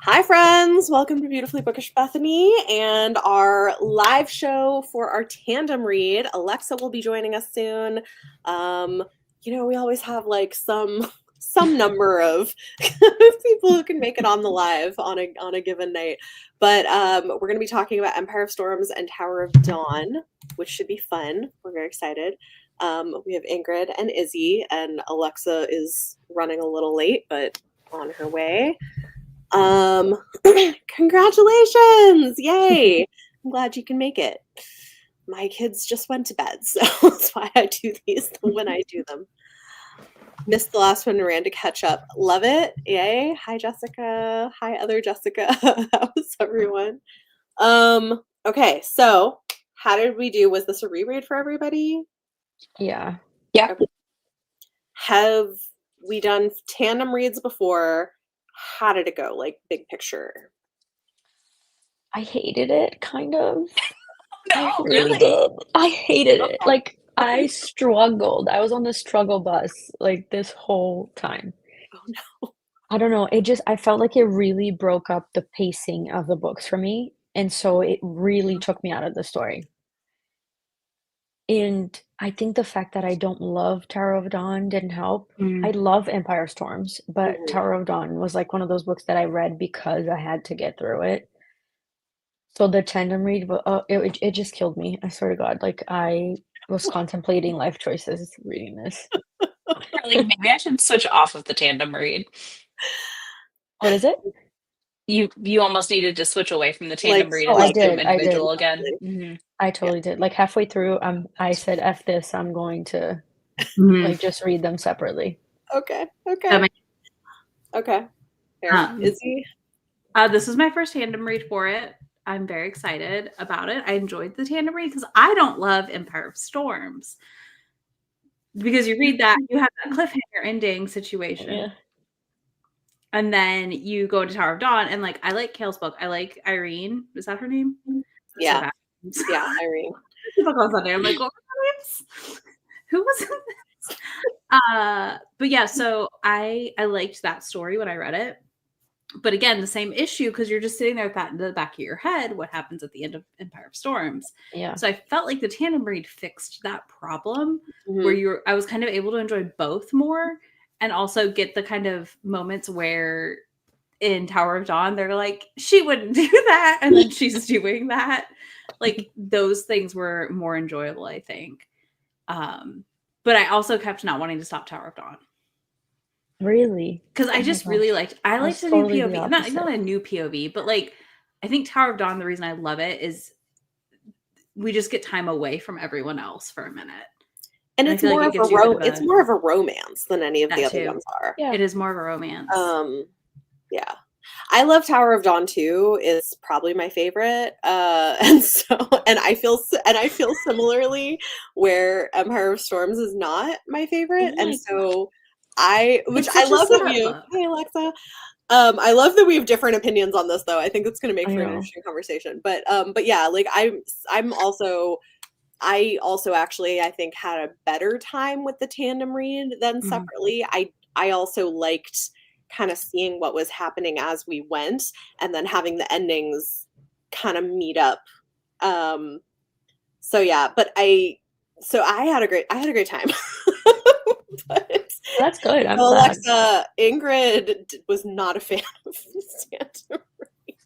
Hi, friends! Welcome to Beautifully Bookish Bethany and our live show for our tandem read. Alexa will be joining us soon. We always have like some number of people who can make it on the live on a given night. But we're going to be talking about Empire of Storms and Tower of Dawn, which should be fun. We're very excited. We have Ingrid and Izzy, and Alexa is running a little late, but on her way. Congratulations! Yay! I'm glad you can make it. My kids just went to bed, so that's why I do these when I do them. Missed the last one and ran to catch up. Love it. Yay. Hi, Jessica. Hi, other Jessica. How's everyone? Okay, so how did we do? Was this a reread for everybody? Yeah. Yeah. Okay. Have we done tandem reads before? How did it go? Like, big picture. I hated it, kind of. No, I really did. I hated it. Like, I struggled. I was on the struggle bus, like, this whole time. Oh, no. I don't know. I felt like it really broke up the pacing of the books for me, and so it really took me out of the story. And I think the fact that I don't love Tower of Dawn didn't help. I love Empire Storms, but Mhm. Tower of Dawn was like one of those books that I read because I had to get through it. So the tandem read, it just killed me. I swear to God. Like I was contemplating life choices reading this. Like, maybe I should switch off of the tandem read. What is it? You almost needed to switch away from the tandem read Oh, and I switch to did. I did. individual again. Mm-hmm. I totally did. Like halfway through, I said, "F this." I'm going to like just read them separately. Okay. Okay. Izzy? This is my first tandem read for it. I'm very excited about it. I enjoyed the tandem read because I don't love Empire of Storms. Because you read that, you have that cliffhanger ending situation. Yeah. And then you go into Tower of Dawn, and like I like Chaol's book. I like Yrene. Is that her name? Yeah. Yeah, Yrene. I'm like, what were names? Who was this? But yeah, so I liked that story when I read it. But again, the same issue because you're just sitting there with that in the back of your head. What happens at the end of Empire of Storms? Yeah. So I felt like the tandem read fixed that problem Mhm. where I was kind of able to enjoy both more and also get the kind of moments where in Tower of Dawn they're like, she wouldn't do that, and then she's doing that. Like those things were more enjoyable, I think. But I also kept not wanting to stop Tower of Dawn. Really? Because I just really liked the totally new the POV. Not a new POV, but like I think Tower of Dawn, the reason I love it is we just get time away from everyone else for a minute. And it's more of it's more of a romance than any of the other ones are. Yeah. It is more of a romance. Yeah. I love Tower of Dawn too. It's probably my favorite. And I feel similarly where Empire of Storms is not my favorite. And so I love that we have, hey Alexa. I love that we have different opinions on this though. I think it's gonna make for an interesting conversation. But yeah, like I also actually I think had a better time with the tandem read than separately. I also liked kind of seeing what was happening as we went and then having the endings kind of meet up. So yeah, but I had a great time. But that's good. I'm Alexa, glad. Ingrid was not a fan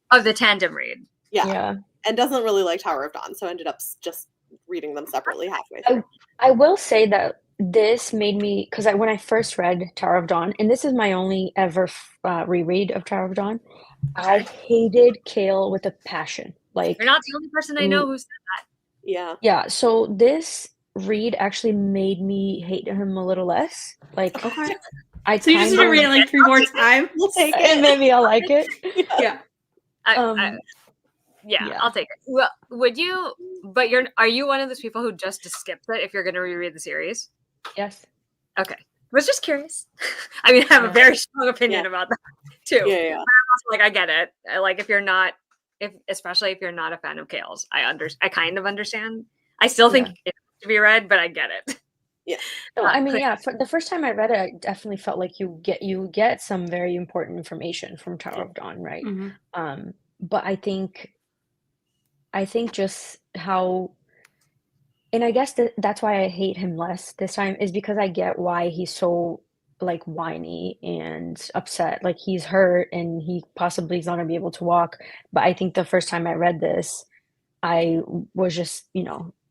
of the tandem read. Yeah. And doesn't really like Tower of Dawn, so ended up just reading them separately halfway through. I will say that this made me, because when I first read Tower of Dawn, and this is my only ever reread of Tower of Dawn, I hated Chaol with a passion. Like you're not the only person I know who said that. Yeah. Yeah. So this read actually made me hate him a little less. Like, okay. So you just need to read it like 3 more times. We'll take it. And maybe I'll like it. Yeah. Yeah, I'll take it. Well, would you? But are you one of those people who just skips it if you're going to reread the series? Yes. Okay. I was just curious. I mean, I have a very strong opinion about that too. Yeah. But I'm also like, I get it. Like, especially if you're not a fan of Chaol's, I kind of understand. I still think it has to be read, but I get it. Yeah. No, I mean, yeah, for the first time I read it, I definitely felt like you get some very important information from Tower of Dawn, right? Mhm. But I think just how, and I guess that's why I hate him less this time, is because I get why he's so like whiny and upset. Like he's hurt and he possibly is not gonna be able to walk. But I think the first time I read this, I was just,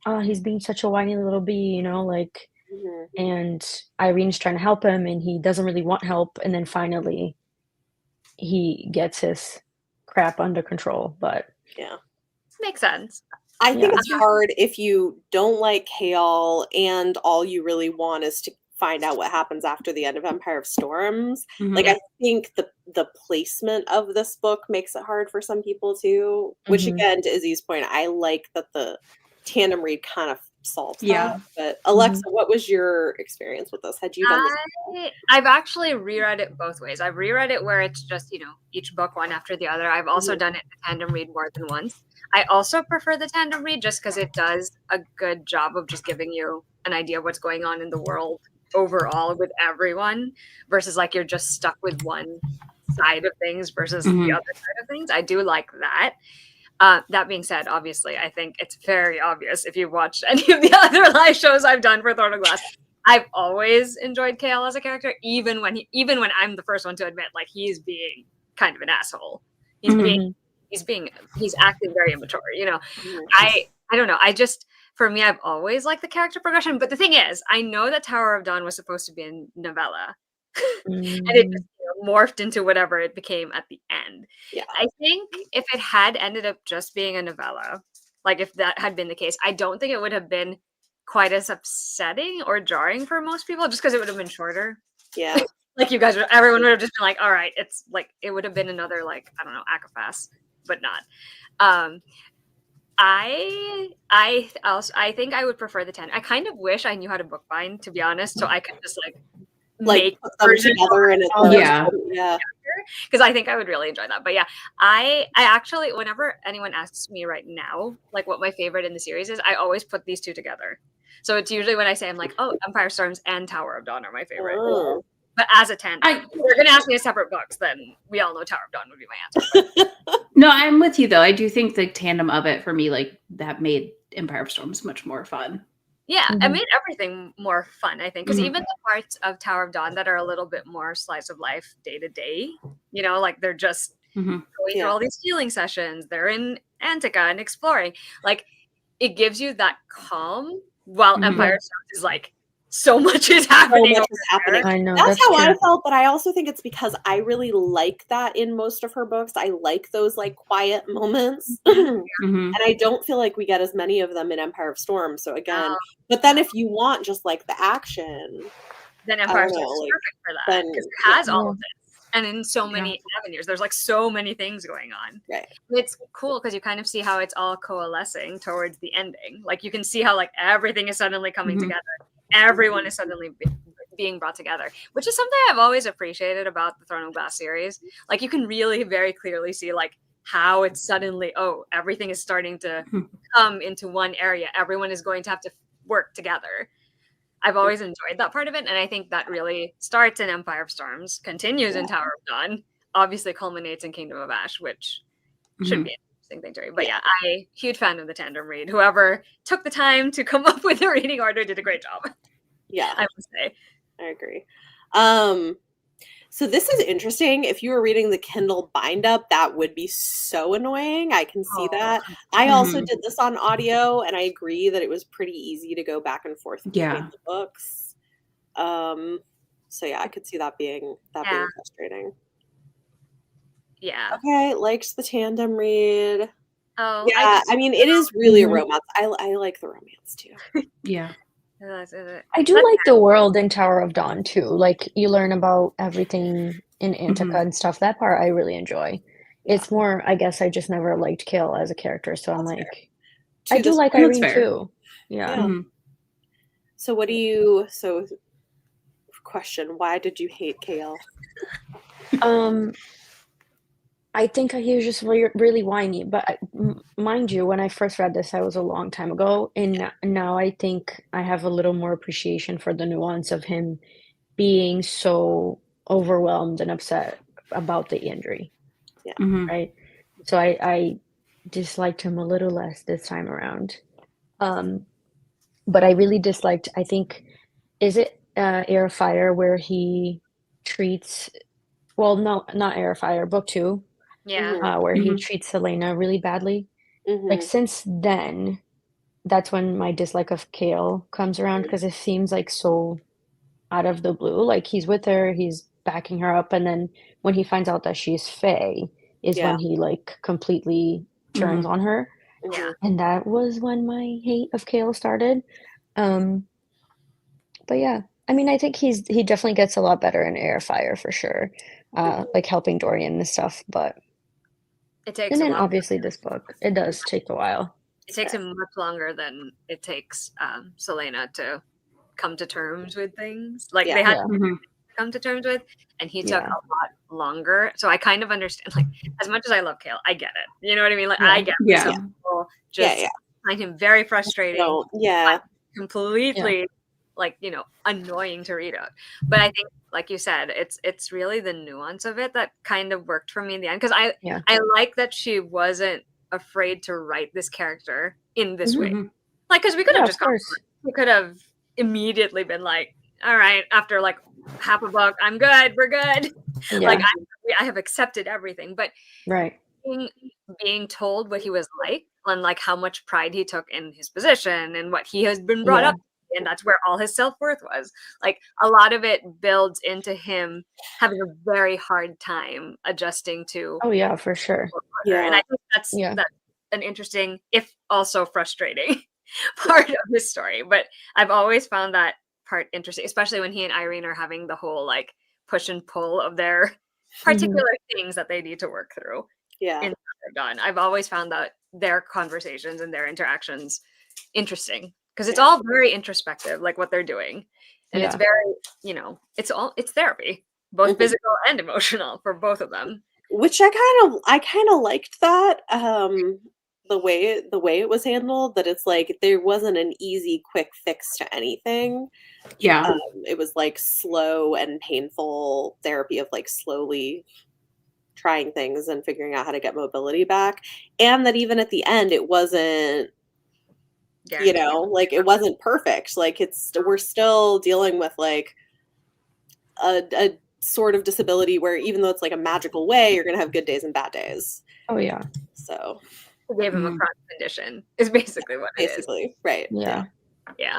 oh, he's being such a whiny little bee, like, Mhm. and Irene's trying to help him and he doesn't really want help. And then finally he gets his crap under control. But Yeah. Makes sense. I think Yeah. it's hard if you don't like Chaol and all you really want is to find out what happens after the end of Empire of Storms. Mhm. Like I think the placement of this book makes it hard for some people too. Which Mhm. again, to Izzy's point, I like that the tandem read kind of solves Yeah. that. But Alexa, what was your experience with this? Had you done this? I've actually reread it both ways. I've reread it where it's just, each book one after the other. I've also done it in the tandem read more than once. I also prefer the tandem read just because it does a good job of just giving you an idea of what's going on in the world overall with everyone versus like you're just stuck with one side of things versus the Mhm. other side of things. I do like that. That being said, obviously, I think it's very obvious if you've watched any of the other live shows I've done for Throne of Glass. I've always enjoyed Chaol as a character, even when I'm the first one to admit like he's being kind of an asshole. He's Mhm. he's acting very immature. Mhm. I don't know. For me, I've always liked the character progression. But the thing is, I know that Tower of Dawn was supposed to be a novella, and it just morphed into whatever it became at the end. Yeah. I think if it had ended up just being a novella, like if that had been the case, I don't think it would have been quite as upsetting or jarring for most people, just because it would have been shorter. Yeah. Like everyone would have just been like, all right, it's like it would have been another like I don't know, Acophas, but not. I think I would prefer the 10. I kind of wish I knew how to bookbind, to be honest, so I could just like make put them together and it's Yeah. because I think I would really enjoy that. But yeah, I actually, whenever anyone asks me right now, like what my favorite in the series is, I always put these two together. So it's usually when I say I'm like, oh, Empire Storms and Tower of Dawn are my favorite. Oh. But as a 10, if you're gonna ask me a separate books, then we all know Tower of Dawn would be my answer. No, I'm with you though. I do think the tandem of it for me, like that made Empire of Storms much more fun. Yeah, it made everything more fun, I think, because even the parts of Tower of Dawn that are a little bit more slice of life day to day, like they're just going through all these healing sessions, they're in Antica and exploring, like it gives you that calm while Empire Storms is like so much is happening. So much is happening. I know, That's how true. I felt, but I also think it's because I really like that in most of her books. I like those like quiet moments. And I don't feel like we get as many of them in Empire of Storms. So again, but then if you want just like the action, then Empire of Storms is perfect for that because it has all of this. And in so many avenues, there's like so many things going on. Right. It's cool because you kind of see how it's all coalescing towards the ending. Like you can see how like everything is suddenly coming together. Everyone is suddenly being brought together, which is something I've always appreciated about the Throne of Glass series. Like you can really very clearly see like how it's suddenly, everything is starting to come into one area. Everyone is going to have to work together. I've always enjoyed that part of it, and I think that really starts in Empire of Storms, continues in Tower of Dawn, obviously culminates in Kingdom of Ash, which should be an interesting thing to read. But yeah, huge fan of the tandem read. Whoever took the time to come up with a reading order did a great job. Yeah, I would say. I agree. So this is interesting. If you were reading the Kindle bind up, that would be so annoying. I can see that. I also did this on audio, and I agree that it was pretty easy to go back and forth between the books. So yeah, I could see that being frustrating. Yeah. Okay, liked the tandem read. Oh yeah, I mean it is really a romance. I like the romance too. Yeah. I do like the world in Tower of Dawn too. Like you learn about everything in Antica and stuff. That part I really enjoy. It's more, I guess I just never liked Chaol as a character, so I'm like, I do like Yrene too. Yeah. So question, why did you hate Chaol? I think he was just really whiny. But mind you, when I first read this, I was a long time ago, and now I think I have a little more appreciation for the nuance of him being so overwhelmed and upset about the injury, Mhm. right? So I disliked him a little less this time around. But I really disliked, I think, is it Air of Fire where he treats, well, no, not Air of Fire, book 2, Yeah. where he Mhm. treats Selena really badly. Like, Mhm. since then, that's when my dislike of Chaol comes around, because it seems like so out of the blue. Like, he's with her, he's backing her up, and then when he finds out that she's Fae is Yeah. when he, like, completely turns Mhm. on her, Yeah. and that was when my hate of Chaol started. Um, but yeah, I mean, I think he definitely gets a lot better in Air Fire for sure, like helping Dorian and stuff, but It takes and a then while. obviously this book, it does take a while. It takes him much longer than it takes Selena to come to terms with things. Like Yeah. they had Yeah. to Mhm. come to terms with, and he took Yeah. a lot longer. So I kind of understand. Like as much as I love Chaol, I get it. You know what I mean? Like Yeah. I get Yeah. some people Yeah, just yeah. find him very frustrating, So, yeah. completely like annoying to read out. But I think, like you said, it's really the nuance of it that kind of worked for me in the end, because Yeah. I like that she wasn't afraid to write this character in this way. Mhm. Like, because we could Yeah, have of just gone, course. we could have immediately been like, all right, after like half a book, I'm good, we're good. Like Yeah. I have accepted everything. But Right. being told what he was like, and like how much pride he took in his position and what he has been brought up, and that's where all his self-worth was. Like a lot of it builds into him having a very hard time adjusting to Oh yeah, for sure. her. And Yeah. I think that's Yeah. an interesting, if also frustrating, part of his story. But I've always found that part interesting, especially when he and Yrene are having the whole like push and pull of their particular things that they need to work through Yeah. in done. I've always found that their conversations and their interactions interesting, because it's all very introspective, like what they're doing, and it's Yeah. very, it's therapy, both Mhm. physical and emotional for both of them. Which I kind of liked that the way it was handled, that it's like there wasn't an easy quick fix to anything. Yeah. It was like slow and painful therapy of like slowly trying things and figuring out how to get mobility back, and that even at the end it wasn't, Guaranteed. like it wasn't perfect. Like we're still dealing with like a sort of disability where even though it's like a magical way, you're gonna have good days and bad days. Oh yeah. So Who gave him a Mhm. chronic condition is basically what it is. basically, right? Yeah. Yeah.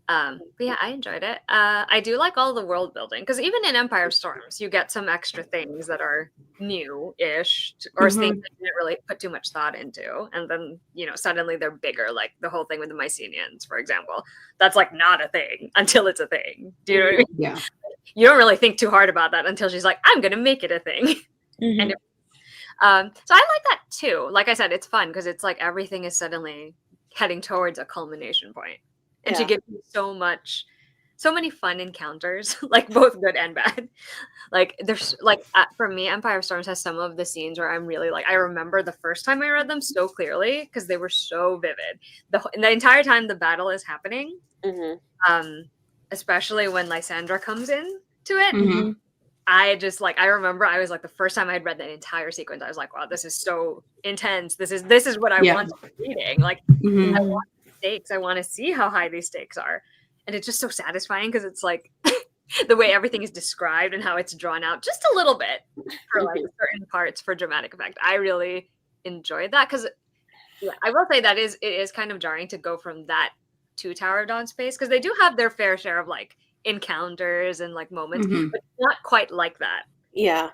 But yeah, I enjoyed it. I do like all the world building, because even in Empire of Storms, you get some extra things that are new-ish, or things that you didn't really put too much thought into, and then suddenly they're bigger. Like the whole thing with the Mycenians, for example, that's like not a thing until it's a thing. Do you know what I mean? Yeah. You don't really think too hard about that until she's like, "I'm gonna make it a thing." Mhm. And so I like that too. Like I said, it's fun because it's like everything is suddenly heading towards a culmination point. And she Yeah. gives you so many fun encounters, like both good and bad. Like there's like for me, Empire of Storms has some of the scenes where I'm really like, I remember the first time I read them so clearly because they were so vivid. The entire time the battle is happening, Mhm. especially when Lysandra comes in to it. Mhm. I remember I was like, the first time I had read that entire sequence, I was like, wow, this is so intense. This is what I Yeah. want to be reading. Like Mhm. I want stakes. I want to see how high these stakes are. And it's just so satisfying because it's like the way everything is described and how it's drawn out just a little bit for like certain parts for dramatic effect. I really enjoyed that because I will say that it is kind of jarring to go from that to Tower of Dawn space, because they do have their fair share of like encounters and like moments, Mhm. but not quite like that. Yeah.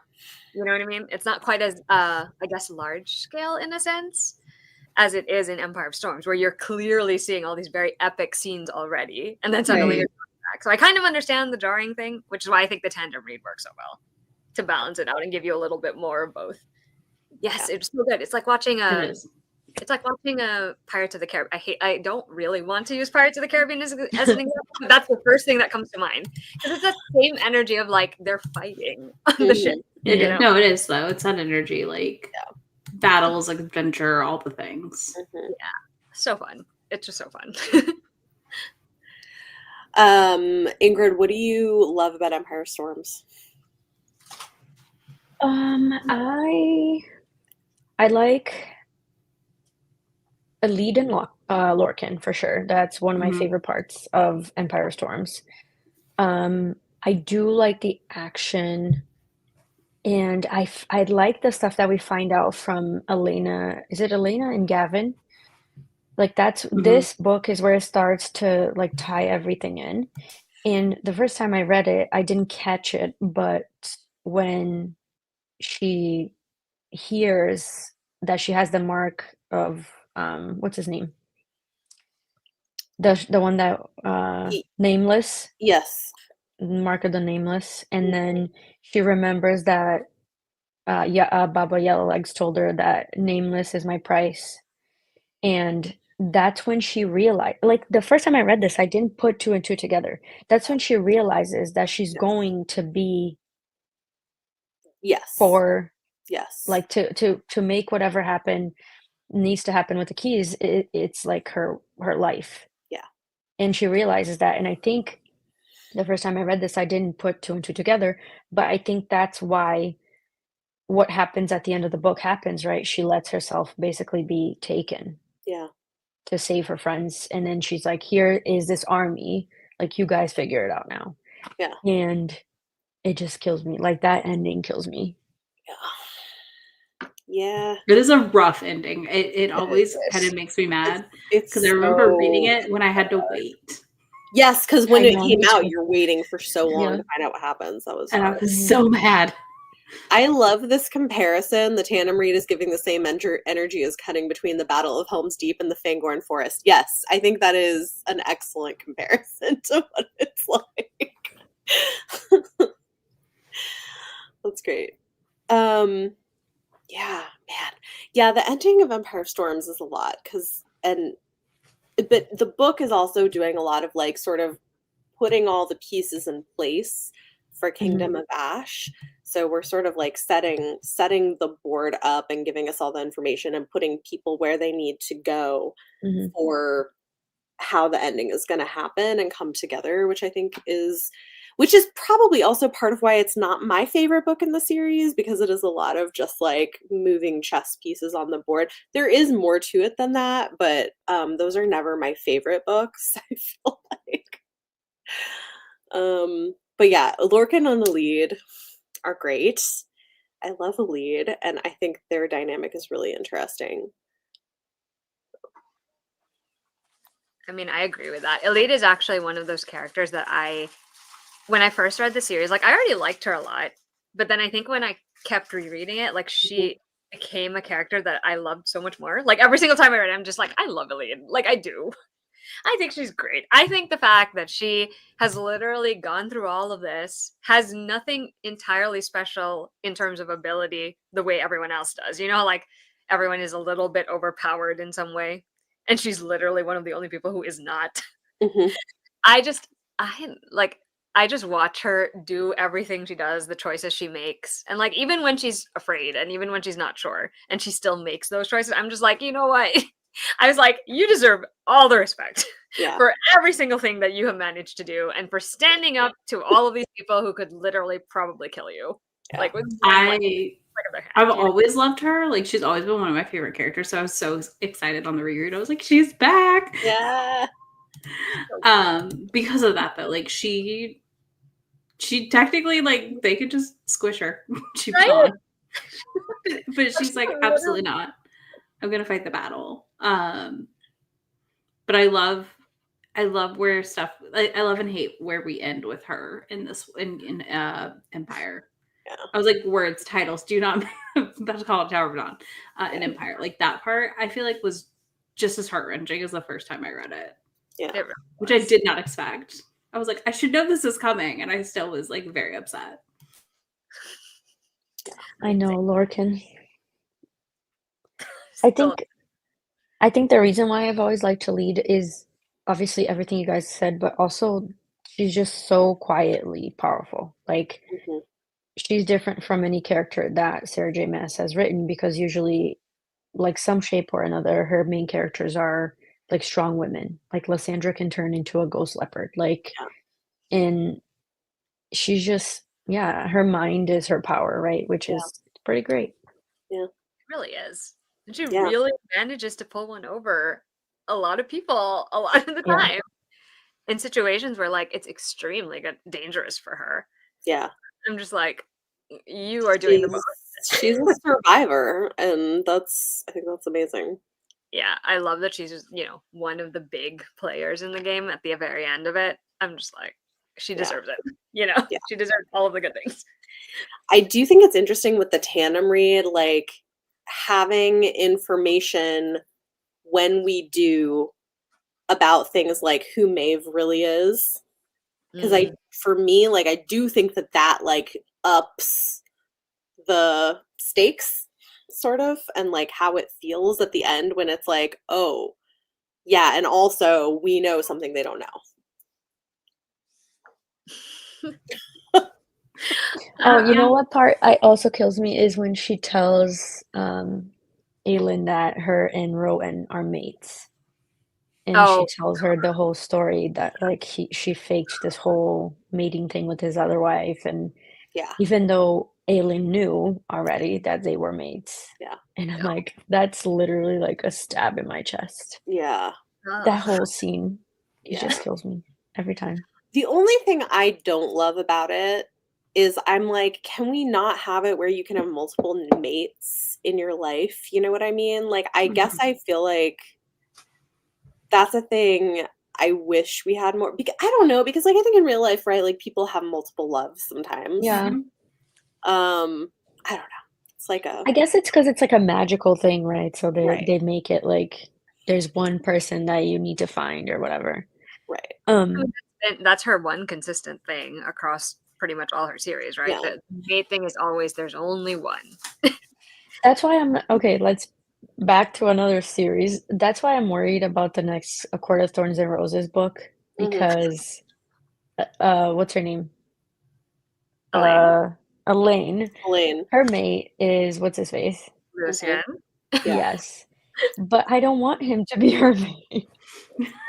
You know what I mean? It's not quite as I guess large scale in a sense as it is in Empire of Storms, where you're clearly seeing all these very epic scenes already, and then suddenly Right. you're back. So I kind of understand the jarring thing, which is why I think the tandem read works so well to balance it out and give you a little bit more of both. Yes, it's so good. It's like watching It is. a Pirates of the Caribbean. I don't really want to use Pirates of the Caribbean as an example, but that's the first thing that comes to mind, because it's that same energy of like they're fighting on the ship. It You is. know? No, it is though. It's that energy, like battles, like adventure, all the things. Mhm. So fun. It's just so fun. Ingrid, what do you love about Empire Storms? I like Elide and Lorcan for sure. That's one of my Mhm. favorite parts of Empire Storms. I do like the action, and I like the stuff that we find out from Elena. Is it Elena and Gavin? Like that's Mhm. this book is where it starts to like tie everything in. And the first time I read it, I didn't catch it, but when she hears that she has the mark of what's his name? The one that Nameless, Yes. mark of the Nameless, and then she remembers that Baba Yellowlegs told her that Nameless is my price, and that's when she realized. Like the first time I read this, I didn't put two and two together. That's when she realizes that she's going to be Yes. for Yes. like to make whatever happen needs to happen with the keys. It's like her life. Yeah. And she realizes that, and I think the first time I read this, I didn't put two and two together, but I think that's why what happens at the end of the book happens, right? She lets herself basically be taken Yeah. to save her friends, and then she's like, here is this army, like you guys figure it out now. Yeah. And it just kills me. Like that ending kills me. Yeah. It is a rough ending. It always is. kind of makes me mad It's because I remember so reading it when I had to wait, Yes, because when I it know, came me out, too. you're waiting for so long Yeah. to find out what happens. That was and I hard. was so mad. I love this comparison. The tandem read is giving the same energy as cutting between the Battle of Helm's Deep and the Fangorn Forest. Yes, I think that is an excellent comparison to what it's like. That's great. Yeah, man. Yeah, the ending of Empire of Storms is a lot but the book is also doing a lot of like sort of putting all the pieces in place for Kingdom of Ash. So we're sort of like setting the board up and giving us all the information and putting people where they need to go for how the ending is going to happen and come together, which is probably also part of why it's not my favorite book in the series, because it is a lot of just like moving chess pieces on the board. There is more to it than that, but those are never my favorite books, I feel like. But yeah, Lorcan and Elide are great. I love Elide, and I think their dynamic is really interesting. I mean, I agree with that. Elide is actually one of those characters that when I first read the series, like I already liked her a lot, but then I think when I kept rereading it, like she became a character that I loved so much more. Like every single time I read it, I'm just like, I love Elide. Like I do. I think she's great. I think the fact that she has literally gone through all of this, has nothing entirely special in terms of ability the way everyone else does. You know, like everyone is a little bit overpowered in some way. And she's literally one of the only people who is not. I just watch her do everything she does, the choices she makes. And like even when she's afraid and even when she's not sure and she still makes those choices, I'm just like, you know what? I was like, you deserve all the respect for every single thing that you have managed to do and for standing up to all of these people who could literally probably kill you. Like with I've always loved her. Like she's always been one of my favorite characters. So I was so excited on the reread. I was like, she's back. Yeah. Because of that though, like she technically like they could just squish her. She's gone. But she's like, absolutely not. I'm gonna fight the battle. But I love where stuff I love and hate where we end with her in this in Empire. Yeah. I was like, words, titles, do not about to call it Tower of Dawn. In Empire. Like that part I feel like was just as heart-wrenching as the first time I read it. Yeah. Which I did not expect. I was like, I should know this is coming, and I still was like very upset. I know, Lorcan. I think the reason why I've always liked to lead is obviously everything you guys said, but also she's just so quietly powerful. Like she's different from any character that Sarah J Maas has written, because usually, like, some shape or another, her main characters are like strong women. Like Lysandra can turn into a ghost leopard. Like, Yeah. and she's just, yeah, her mind is her power, right? Which Yeah. is pretty great. Yeah. It really is. And she Yeah. really manages to pull one over a lot of people a lot of the Yeah. time in situations where like it's extremely dangerous for her. Yeah. I'm just like, you are doing the most. She's a survivor, and I think that's amazing. Yeah, I love that she's just, you know, one of the big players in the game at the very end of it. I'm just like, she deserves it. You know, Yeah. she deserves all of the good things. I do think it's interesting with the tandem read, like having information when we do about things like who Maeve really is. Because for me, like, I do think that like ups the stakes sort of, and like how it feels at the end when it's like, oh yeah, and also we know something they don't know. Oh, you know what part also kills me is when she tells Aelin that her and Rowan are mates. And she tells her the whole story that like she faked this whole mating thing with his other wife, and Yeah. even though Aelin knew already that they were mates. Yeah. And I'm like, that's literally like a stab in my chest. Yeah. That whole scene, it Yeah. just kills me every time. The only thing I don't love about it is I'm like, can we not have it where you can have multiple mates in your life? You know what I mean? Like, I guess I feel like that's a thing I wish we had more. Because I don't know, because like I think in real life, right, like people have multiple loves sometimes. Yeah. I don't know. It's like I guess it's because it's like a magical thing, right? So they make it like there's one person that you need to find or whatever. Right. And that's her one consistent thing across pretty much all her series, right? Yeah. The main thing is always there's only one. That's why let's back to another series. That's why I'm worried about the next A Court of Thorns and Roses book, because what's her name? Elaine. Her mate is what's his face? Lucian. Yes. But I don't want him to be her mate.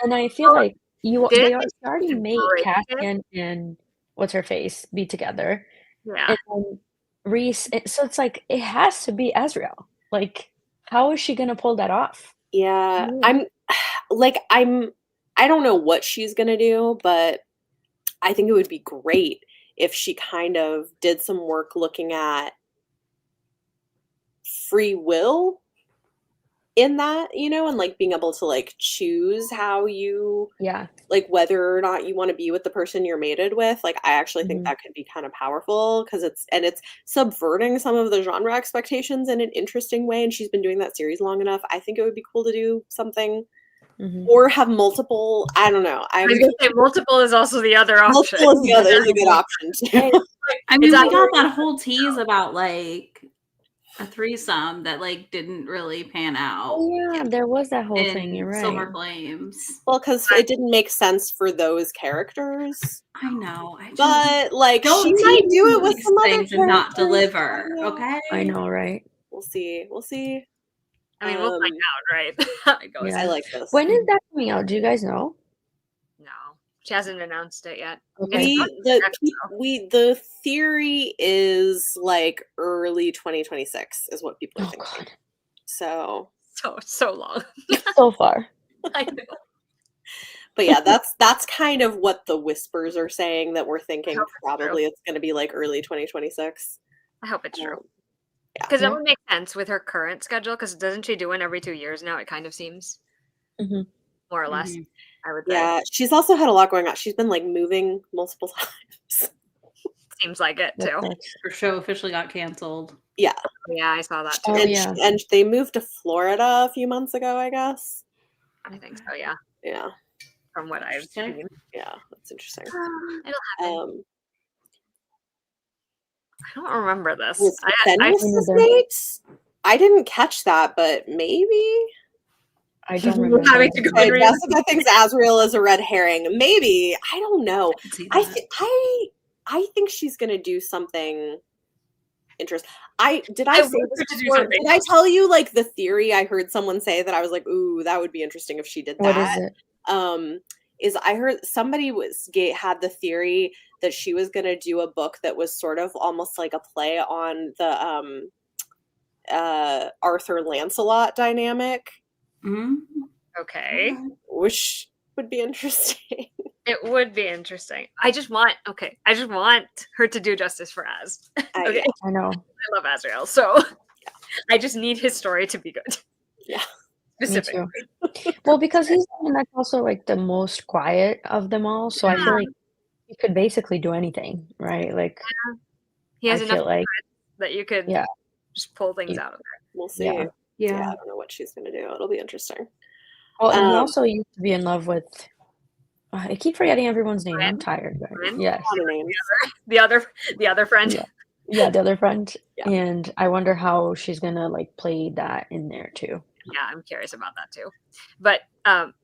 And I feel like they are starting mate Cassian and what's her face be together. Yeah. And then Reese, so it's like it has to be Azriel. Like, how is she gonna pull that off? Yeah. I don't know what she's gonna do, but I think it would be great if she kind of did some work looking at free will in that, you know, and like being able to like choose how you, like whether or not you want to be with the person you're mated with. Like, I actually think that could be kind of powerful because it's subverting some of the genre expectations in an interesting way. And she's been doing that series long enough. I think it would be cool to do something. Or have multiple. I don't know. I was gonna say multiple is also the other option. Multiple is a good option too. I mean, we got that whole tease about like a threesome that like didn't really pan out. Oh yeah, there was that whole thing. You're right. Silver Flames. Well, because it didn't make sense for those characters. I know. But like, don't she might do it with some other things and not deliver. Okay. I know, right? We'll see. We'll see. I mean, we'll find out, right? How it goes. Yeah. I like this. When is that coming out? Do you guys know? No, she hasn't announced it yet. Okay. The theory is like early 2026 is what people are thinking. God. So long. So far. I know. But yeah, that's kind of what the whispers are saying, that we're thinking probably it's going to be like early 2026. I hope it's true. Because that would make sense with her current schedule, because doesn't she do one every 2 years now? It kind of seems. More or less, I would say. Yeah, she's also had a lot going on. She's been like moving multiple times. Seems like it too. Her show officially got canceled. Yeah. Yeah, I saw that too. And they moved to Florida a few months ago, I guess. I think so, yeah. Yeah. From what I've seen. Yeah, that's interesting. It'll happen. I don't remember this. I didn't catch that, but maybe. I don't remember. Jessica thinks Azriel is a red herring. Maybe. I don't know. I think she's gonna do something interest. Did I I say want this her to do before? something. Did I tell you like the theory I heard someone say that I was like, ooh, that would be interesting if she did What is that? it? Is I heard somebody had the theory that she was going to do a book that was sort of almost like a play on the Arthur Lancelot dynamic, Okay. which would be interesting. It would be interesting. I just want her to do justice for Az. Okay. I know. I love Azrael, so I just need his story to be good. Yeah. Me Specifically. too. Well, because he's the one that's also like the most quiet of them all, so I feel like he could basically do anything, right? Like He has I enough feel like that you could yeah, just pull things Yeah. out of there. We'll see. yeah. Yeah, Yeah. I don't know what she's going to do. It'll be interesting. Well, and he Um, also used to be in love with. I keep forgetting everyone's name. I'm Ryan? tired, guys. Ryan? Yes. a lot of names. The other friend. Yeah. Yeah, the other friend. Yeah. And I wonder how she's gonna like play that in there too. Yeah, I'm curious about that too. But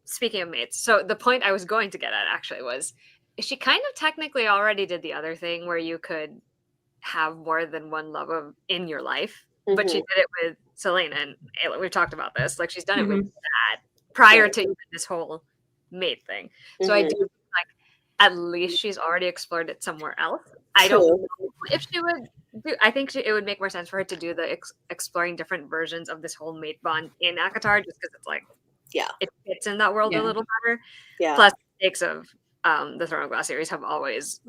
speaking of mates, so the point I was going to get at actually was she kind of technically already did the other thing where you could have more than one love of in your life, but she did it with Selena and Ayla. We've talked about this. Like she's done it with that prior to even this whole mate thing. So I do think, like at least she's already explored it somewhere else. I don't know if she would do. I think it would make more sense for her to do the exploring different versions of this whole mate bond in Acotar, just because it's like it fits in that world a little better. Yeah. Plus, the stakes of the Throne of Glass series have always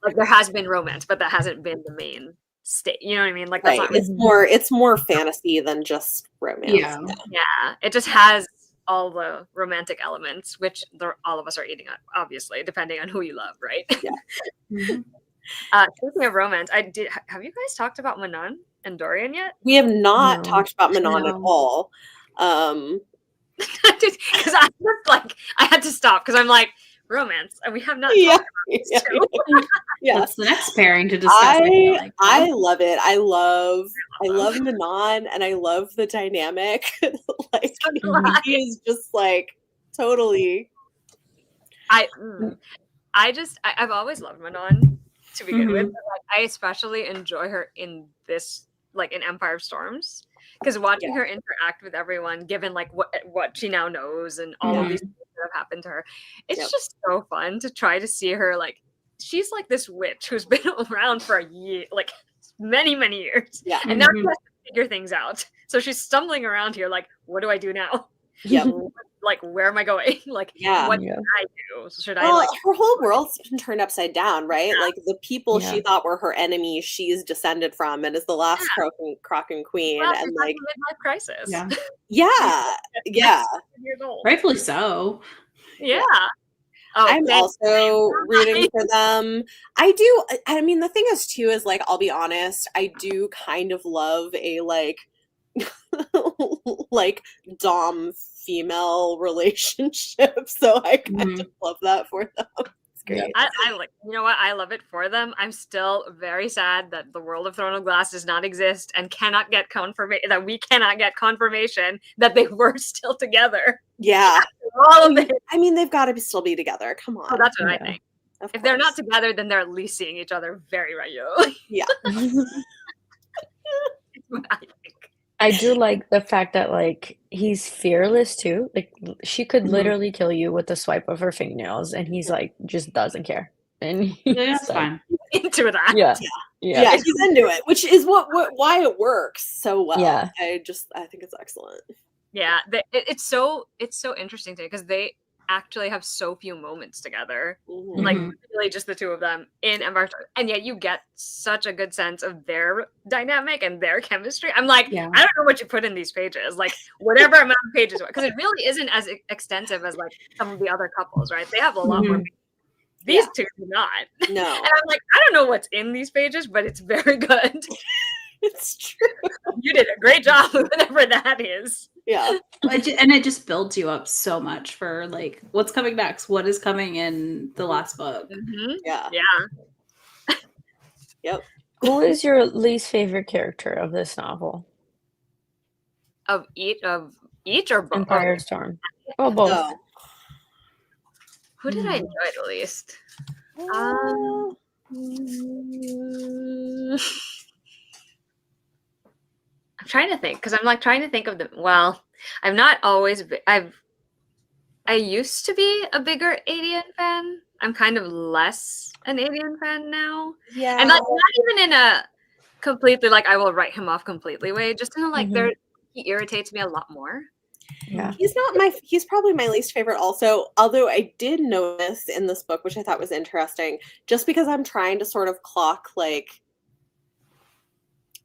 like there has been romance, but that hasn't been the main state. You know what I mean? Like that's Right. not It's more fantasy than just romance. Yeah. Yeah, it just has all the romantic elements, which all of us are eating at, obviously, depending on who you love, right? Yeah. Speaking of romance, have you guys talked about Manon and Dorian yet? We have not No. talked about Manon at No. all. Because I was like, I had to stop because I'm like, romance, and we have not Yeah. talked about this too. Yeah. That's the next pairing to discuss. I feel like. I love it. I love Manon and I love the dynamic. Like he is just like totally. I've always loved Manon to begin with. But, like, I especially enjoy her in this, like in Empire of Storms, because watching her interact with everyone, given like what she now knows and all of these things that have happened to her, it's just so fun to try to see her. Like she's like this witch who's been around for a year, like many years, and now she has to figure things out. So she's stumbling around here, like, what do I do now? Yeah. Like, where am I going? Like, what should I do? Should I like? Her whole world's been turned upside down, right? Yeah. Like the people she thought were her enemies, she's descended from, and is the last Crocken Queen, Well, and like midlife crisis. yeah. Years old. Rightfully so. Yeah. Oh, I'm also rooting for them. I mean, the thing is too is like, I'll be honest, I do kind of love a like like dom female relationship, so I kind of love that for them. It's great. I like, you know what? I love it for them. I'm still very sad that the world of Throne of Glass does not exist and cannot get confirmation that we cannot get confirmation that they were still together. Yeah. All of it. I mean, they've got to still be together. Come on. Oh, that's what I think. Of if they're not course. together, then they're at least seeing each other very regularly. Yeah. That's what I think. I do like the fact that like he's fearless too. Like she could literally kill you with the swipe of her fingernails, and he's like just doesn't care. And he's That's like, fine. Into that. Yeah. He's into it, which is why it works so well. Yeah. I think it's excellent. Yeah, it's so interesting to me because they actually have so few moments together, like really just the two of them in Empire, and yet you get such a good sense of their dynamic and their chemistry. I'm like, I don't know what you put in these pages, like whatever amount of pages, because it really isn't as extensive as like some of the other couples, right? They have a lot more. These two do not. No, and I'm like, I don't know what's in these pages, but it's very good. It's true. You did a great job with whatever that is. Yeah. And it just builds you up so much for like what's coming next, what is coming in the last book. Yeah. Yep. Who is your least favorite character of this novel? Of each or both? Empire Storm. Oh, both. Oh. Who did I enjoy the least? trying to think because I'm like trying to think of the. Well, I've not always. I used to be a bigger Alien fan. I'm kind of less an Alien fan now. Yeah. And like not even in a completely like I will write him off completely way. Just in a like he irritates me a lot more. Yeah. He's probably my least favorite also, although I did notice in this book, which I thought was interesting, just because I'm trying to sort of clock like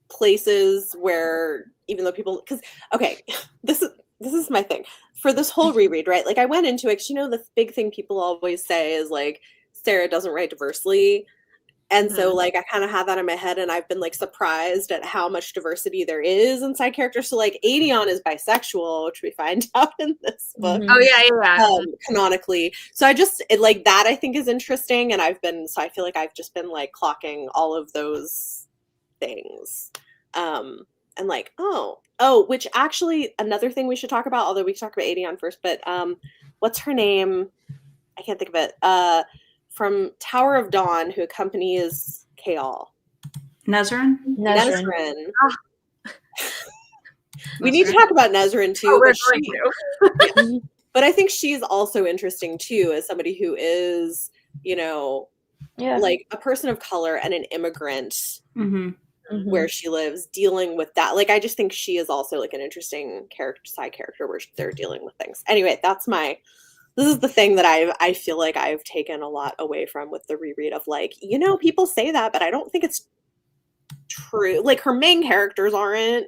places where even though people because okay, this is my thing. For this whole reread, right? Like I went into it, 'cause, the big thing people always say is like Sarah doesn't write diversely. And so like I kind of had that in my head and I've been like surprised at how much diversity there is in side characters. So like Adion is bisexual, which we find out in this book. Oh yeah. Canonically. So like that I think is interesting. And so I feel like I've just been like clocking all of those things. And like, which actually another thing we should talk about, although we can talk about Adion first, but what's her name? I can't think of it. From Tower of Dawn, who accompanies Chaol. Nesryn. We need to talk about Nesryn too. Oh, we're going to. But I think she's also interesting too, as somebody who is, like a person of color and an immigrant where she lives, dealing with that. Like, I just think she is also like an interesting side character where they're dealing with things. Anyway, this is the thing that I feel like I've taken a lot away from with the reread of like, people say that, but I don't think it's true. Like her main characters aren't,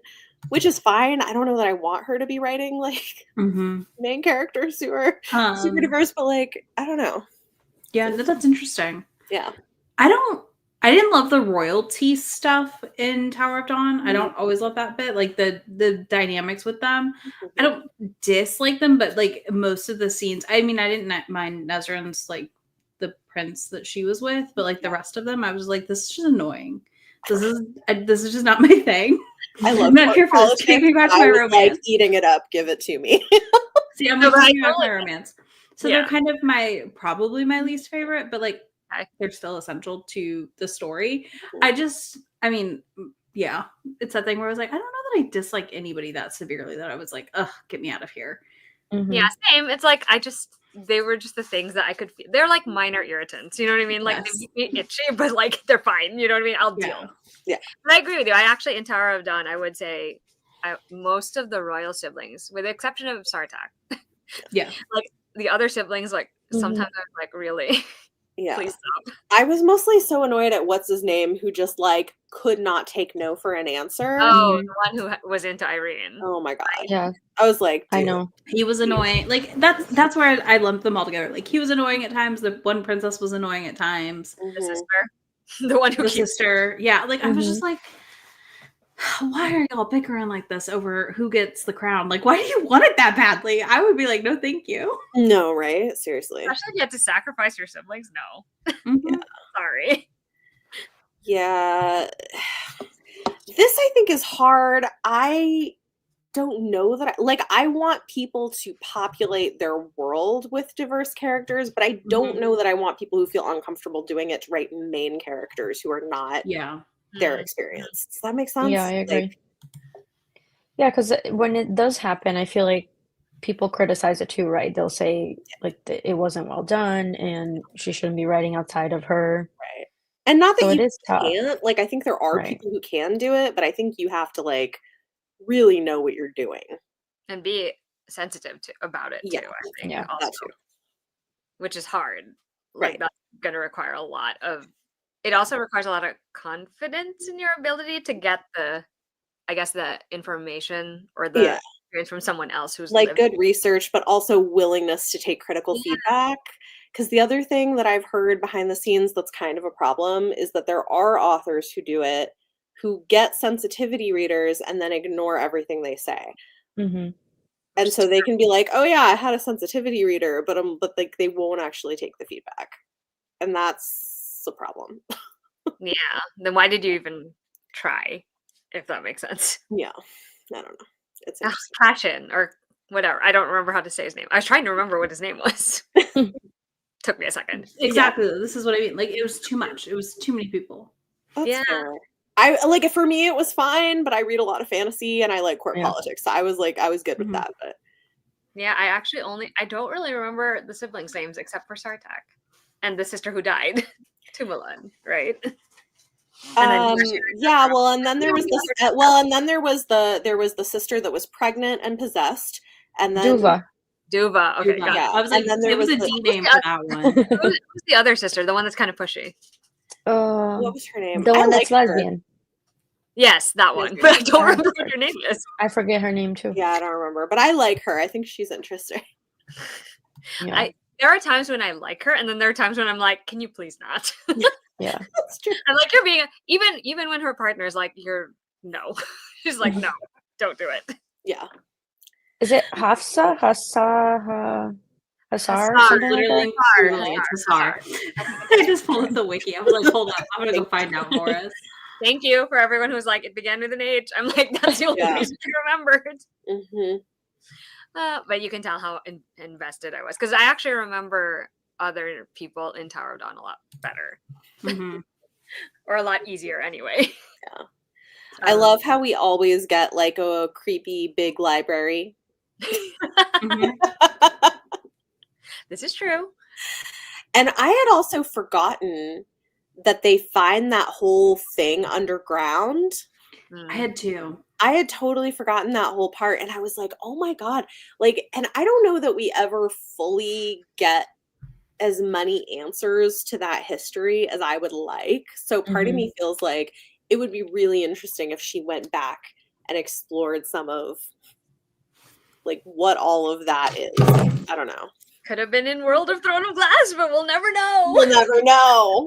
which is fine. I don't know that I want her to be writing like main characters who are super diverse, but like, I don't know. Yeah, that's interesting. Yeah. I didn't love the royalty stuff in Tower of Dawn. I don't always love that bit, like the dynamics with them. I don't dislike them, but like most of the scenes, I mean, I didn't mind Nesryn's like the prince that she was with, but like the rest of them, I was like, this is just annoying. This is just not my thing. I'm not here for this. Take me back to my romance. Like eating it up, give it to me. See, I'm not taking back my romance. So they're kind of probably my least favorite, but like they're still essential to the story. It's that thing where I was like, I don't know that I dislike anybody that severely that I was like, ugh, get me out of here. Yeah, same. It's like they were just the things that I could feel. They're like minor irritants, you know what I mean? Like they make me itchy, but like they're fine, you know what I mean? I'll deal. Yeah. But I agree with you. I actually, in Tower of Dawn, I would say most of the royal siblings, with the exception of Sartak, like the other siblings, like sometimes I'm like, really? Yeah. Please stop. I was mostly so annoyed at what's his name who just like could not take no for an answer. Oh, the one who was into Yrene. Oh my god. Yeah. I was like, dude. I know. He was annoying. Like that's where I lumped them all together. Like he was annoying at times. The one princess was annoying at times. The sister. The one who sister. Yeah. Like I was just like, why are y'all bickering like this over who gets the crown? Like, why do you want it that badly? I would be like, no, thank you. No, right? Seriously. Especially if you have to sacrifice your siblings. No. Yeah. Sorry. Yeah. This I think is hard. I don't know that I want people to populate their world with diverse characters, but I don't know that I want people who feel uncomfortable doing it to write main characters who are not their experience. Does that make sense? Yeah, I agree. Yeah, because when it does happen, I feel like people criticize it too, right? They'll say like it wasn't well done and she shouldn't be writing outside of her. Right. And not that you can't. Like I think there are people who can do it, but I think you have to like really know what you're doing. And be sensitive about it too, I think. Also, that too. Which is hard. Like that's gonna require a lot of it also requires a lot of confidence in your ability to get the information or the experience from someone else who's like good research, but also willingness to take critical feedback. Because the other thing that I've heard behind the scenes that's kind of a problem is that there are authors who do it, who get sensitivity readers and then ignore everything they say. And so they can be like, oh yeah, I had a sensitivity reader, but like they won't actually take the feedback. And that's a problem. Yeah. Then why did you even try, if that makes sense? Yeah. I don't know. It's passion or whatever. I don't remember how to say his name. I was trying to remember what his name was. Took me a second. Exactly. This is what I mean. Like it was too much. It was too many people. That's fair. I like for me it was fine, but I read a lot of fantasy and I like court Yeah. politics. So I was good with Mhm. that. But Yeah, I don't really remember the siblings' names except for Sartak and the sister who died, Tumalun, right? And then yeah, well, and then there was there was the sister that was pregnant and possessed, and then Duva. Duva. Okay, Duva. got yeah, I was like, and then there it was was a the, D name for that one. Who's the other sister? The one that's kind of pushy. what was her name? The I one that's liked her. lesbian. Yes, that one. Yes, But I don't yes. remember what her name is. I forget her name too. Yeah, I don't remember, but I like her. I think she's interesting. Yeah. There are times when I like her, and then there are times when I'm like, can you please not? Yeah. That's true. I'm like, you're being even when her partner is like, no. She's like, no, don't do it. Yeah. Is it Hafsa? Hassar? Hassar, Something like Literally, that? Googling, it's Hassar. I just pulled up the wiki. I was like, hold up, I'm gonna go find out for us. Thank you for everyone who's like, it began with an H. I'm like, that's the only Yeah. reason I remembered. Hmm. But you can tell how invested I was because I actually remember other people in Tower of Dawn a lot better Mhm. or a lot easier anyway. Yeah. I love how we always get like a creepy big library. Mhm. This is true. And I had also forgotten that they find that whole thing underground. I had two. I had totally forgotten that whole part, and I was like, oh my God. Like, and I don't know that we ever fully get as many answers to that history as I would like. So part of me feels like it would be really interesting if she went back and explored some of like what all of that is. I don't know. Could have been in World of Throne of Glass, but we'll never know. We'll never know.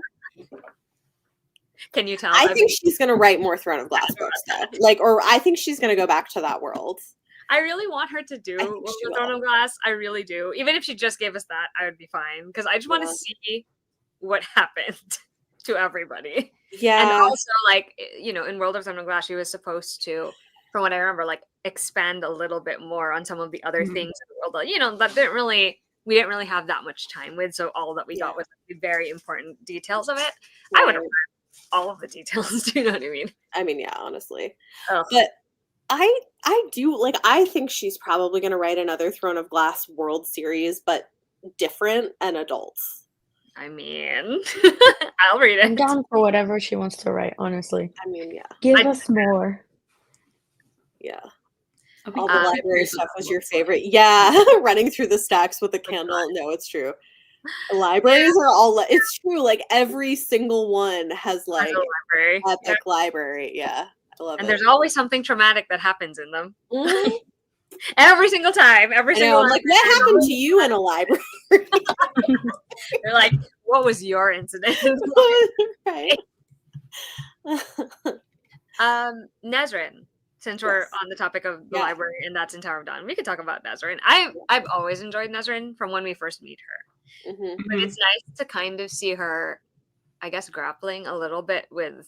Can you tell? I think she's gonna write more Throne of Glass books though. Like, or I think she's gonna go back to that world. I really want her to do I think World she of Throne will. of Glass. I really do. Even if she just gave us that, I would be fine because I just want to Yeah. see what happened to everybody. Yeah. And also, like, in World of Throne of Glass, she was supposed to, from what I remember, like expand a little bit more on some of the other things in the world that, that we didn't really have that much time with. So all that we got was the very important details of it. Right. I would have read all of the details. Do you know what I mean? I mean, yeah, honestly. Ugh. But I do like I think she's probably gonna write another Throne of Glass World series, but different and adults. I mean, I'll read I'm it. down for whatever she wants to write, honestly. I mean, yeah. Give us more. Yeah. Okay. All the Um, library stuff was your favorite. Yeah, running through the stacks with a candle. No, it's true. The libraries are all. It's true. Like every single one has like As a library. epic library. Yeah, I love And it. there's always something traumatic that happens in them. Mhm. Every single time. Every I single know. I'm like, what happened to you in a library? They're like, what was your incident? Right. Nesryn, since we're Yes. on the topic of the Yeah. library and that's in Tower of Dawn, we could talk about Nesryn. I've always enjoyed Nesryn from when we first meet her. Mhm. But it's nice to kind of see her, I guess, grappling a little bit with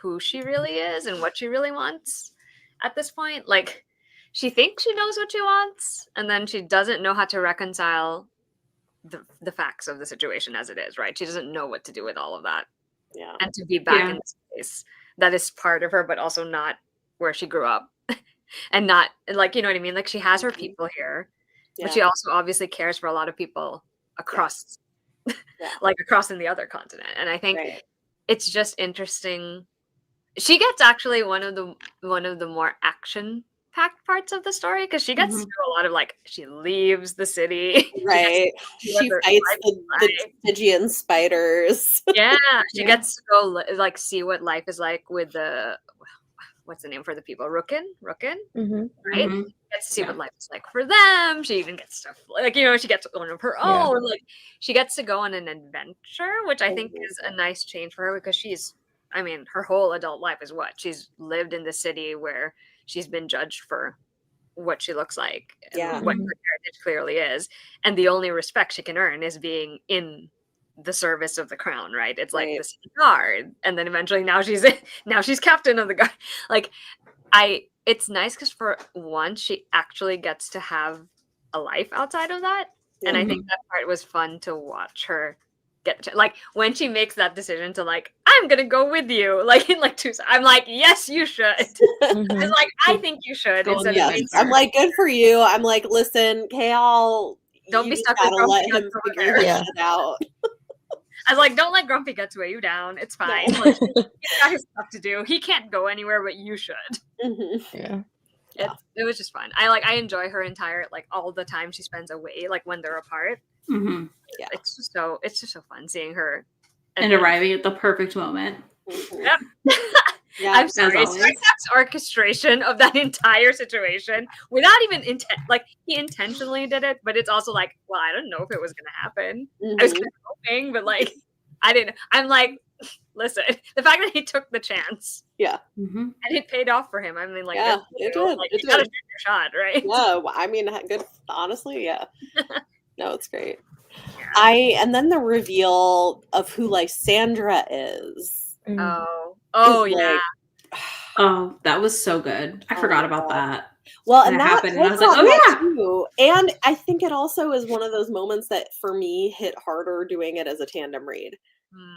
who she really is and what she really wants at this point. Like, she thinks she knows what she wants, and then she doesn't know how to reconcile the facts of the situation as it is, right? She doesn't know what to do with all of that. Yeah. And to be back Yeah. in this space that is part of her, but also not where she grew up. And not, like, you know what I mean? Like, she has her people here, Yeah. but she also obviously cares for a lot of people across, Yeah. like, across in the other continent. And I think Right. it's just interesting. She gets actually one of the more action packed parts of the story because she gets to do a lot of, like, she leaves the city. Right. She gets She to fights life the is like. Stygian spiders. Yeah, she Yeah. gets to go like see what life is like with the what's the name for the people? Rookin, Mm-hmm. right? Mhm. Gets to see Yeah. what life is like for them. She even gets stuff like she gets one of her Yeah. own. Like she gets to go on an adventure, which I think Mhm. is a nice change for her because her whole adult life is what she's lived in the city where she's been judged for what she looks like and Yeah. what Mhm. her heritage clearly is, and the only respect she can earn is being in the service of the crown, right? It's like Right. the city guard, and then eventually now she's captain of the guard. Like it's nice because for once she actually gets to have a life outside of that, and I think that part was fun to watch her like when she makes that decision to like, I'm gonna go with you, like in like 2 I'm like, yes, you should. Mhm. It's like, I think you should. Go Instead on of the Yes, I'm like, good for you. I'm like, listen, Chaol, Don't you be just stuck with gotta let Grumpy him Guts over figure there. his Yeah. shit out. I was like, don't let Grumpy Guts weigh you down. It's fine. No. Like, he's got his stuff to do. He can't go anywhere, but you should. Mhm. Yeah. Yeah. It was just fun. I enjoy her entire like all the time she spends away, like when they're apart. Mhm. Yeah. It's just so fun seeing her And arriving at the perfect moment. Mhm. Yep. Yeah. I'm sorry. always. Stark's orchestration of that entire situation without even intent. Like he intentionally did it, but it's also like, well, I don't know if it was gonna happen. I was Mhm. kind of hoping, but like, I didn't. I'm like, listen, the fact that he took the chance Yeah. Mhm. and it paid off for him. I mean, like, Yeah, good for it you. did, Like, it you gotta did. shoot your shot, right? Yeah. Well, I mean, good. Honestly, yeah. No, it's great. Yeah. And then the reveal of who Lysandra is. Mm. Oh is yeah. like, Oh, that was so good. I Oh forgot my about God. that. well, And and it that happened, and I was thought like, oh, that yeah. too. And I think it also is one of those moments that for me hit harder doing it as a tandem read.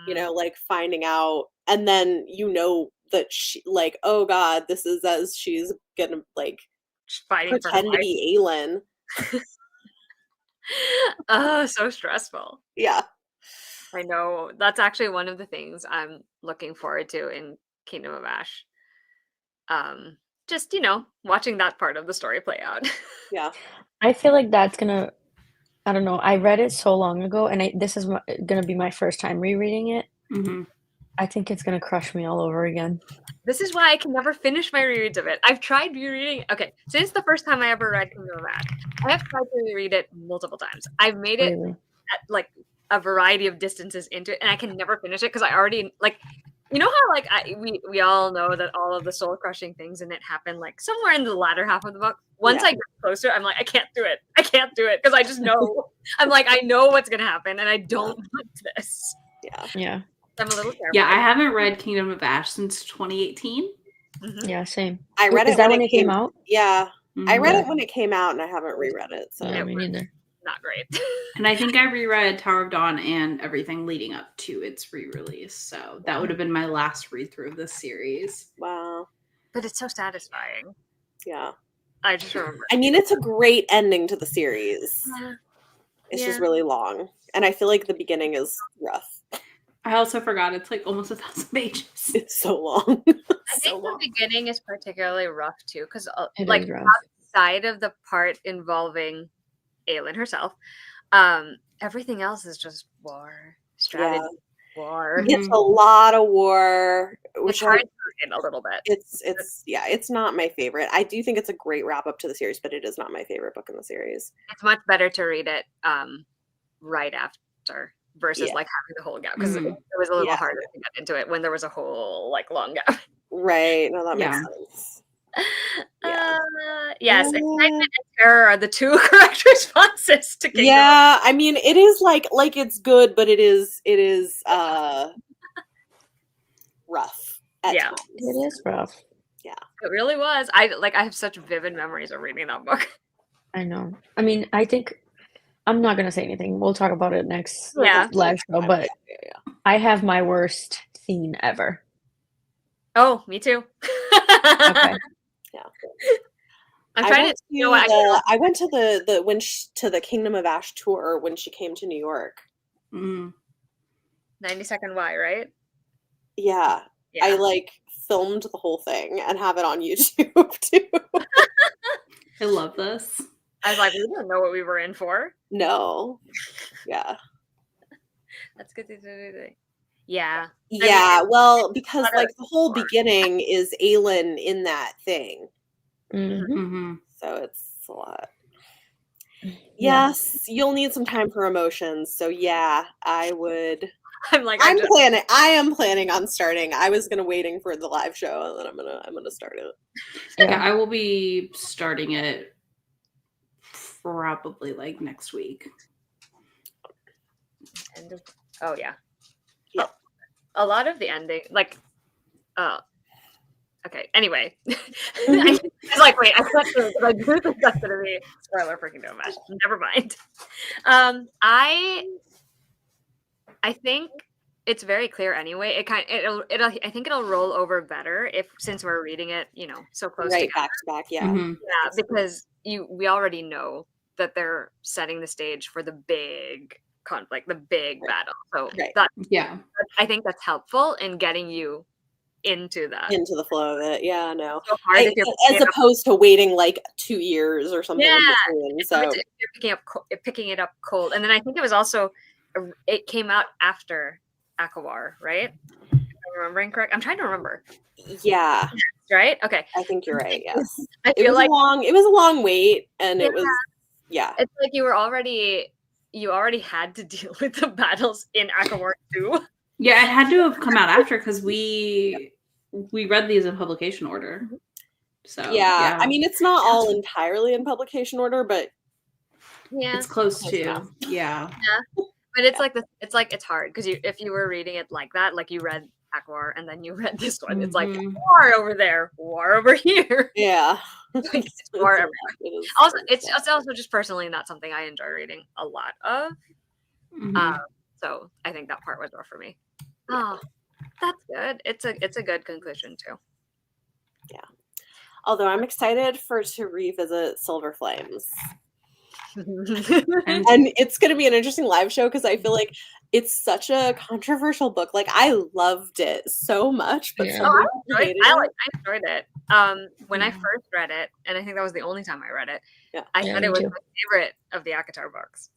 You know, like finding out, and then that she, like, oh God, this is as she's gonna like Just fighting for her pretend to life. be Aelin. Oh, so stressful. Yeah. I know. That's actually one of the things I'm looking forward to in Kingdom of Ash. Just, watching that part of the story play out. Yeah. I feel like that's gonna. I don't know. I read it so long ago, and this is gonna be my first time rereading it. Mhm. I think it's gonna crush me all over again. This is why I can never finish my rereads of it. I've tried rereading. Okay, since the first time I ever read Kingdom of Ash, I have tried to reread it multiple times. I've made it Really. at like a variety of distances into it, and I can never finish it because I already like. You know how like we all know that all of the soul crushing things in it happen like somewhere in the latter half of the book. Once Yeah. I get closer, I'm like, I can't do it because I just know. I'm like, I know what's gonna happen, and I don't want this. Yeah. Yeah. I'm a little terrified. Yeah, I haven't read Kingdom of Ash since 2018. Mhm. Yeah. Same. I read Is it that when when it came out? Yeah. I Mhm. read Yeah. it when it came out and I haven't reread it. So Yeah, me neither. Not great. And I think I reread Tower of Dawn and everything leading up to its re-release. So that would have been my last read through of this series. wow. But it's so satisfying. Yeah. I just remember. I mean, it's a great ending to the series. It's just Yeah. really long. And I feel like the beginning is rough. I also forgot it's like almost 1,000 pages. It's so long. I so think the long. beginning is particularly rough too, because It like is rough. outside of the part involving Aelin herself, everything else is just war, strategy, war. Mhm. It's a lot of war, It's which hard to read a little bit. it's not my favorite. I do think it's a great wrap up to the series, but it is not my favorite book in the series. It's much better to read it right after versus Yeah. like having the whole gap because Mhm. it was a little Yeah. harder to get into it when there was a whole like long gap. Right. No, that makes Yeah. sense. Yeah. Yes, excitement and terror are the two correct responses to Kingdom. Yeah, I mean, it is like it's good, but it is rough at Yeah. times. It is rough. It really was. I have such vivid memories of reading that book. I know. I mean, I think I'm not gonna say anything. We'll talk about it next Yeah. live show. But Yeah. I have my worst scene ever. Oh, me too. Okay. Yeah. I'm trying to. I went to the Kingdom of Ash tour when she came to New York. Mhm. 90-second Y, right? Yeah. Yeah. I like filmed the whole thing and have it on YouTube too. I love this. I was like, we didn't know what we were in for. No. Yeah. That's good to do. Yeah. Yeah, well, because better like the whole before. beginning is Aelin in that thing. Mhm. Mm-hmm. So it's a lot. Yeah. Yes, you'll need some time for emotions. So yeah, I would. I'm like, I am planning on starting. I was waiting for the live show, and then I'm gonna start it. Yeah, I will be starting it probably like next week. Oh yeah. Yeah. A lot of the ending, like, okay. Anyway, I was like, wait, I thought I do think that's gonna be spoiler for Kingdom of Ash. Never mind. I think it's very clear anyway. I think it'll roll over better since we're reading it, so close Right, together. back to back, yeah. Yeah, because we already know that they're setting the stage for the big conflict, the big battle. So I think that's helpful in getting you into the flow of it. Yeah, no. So hard if as opposed to waiting like 2 years or something. Yeah, in between, so if you're picking it up cold, and then I think it was also it came out after Acotar, right? If I'm remembering correct. I'm trying to remember. Yeah. Right? Okay. I think you're right. Yes. I feel like it was a long wait, and it was It's like you already had to deal with the battles in Acotar too. Yeah, it had to have come out after because we read these in publication order. So I mean, it's not all entirely in publication order, but it's close to. Yeah. But it's hard because if you were reading it like that, like you read Acotar and then you read this one, it's like war over there, war over here. Yeah. It's war everywhere. Also, it's also just personally not something I enjoy reading a lot of. So I think that part was rough for me. Oh, that's good. It's a good conclusion too. Yeah. Although I'm excited to revisit Silver Flames. and it's going to be an interesting live show because I feel like it's such a controversial book. Like I loved it so much, but I enjoyed it. When I first read it, and I think that was the only time I read it. I thought it was my favorite of the Acotar books.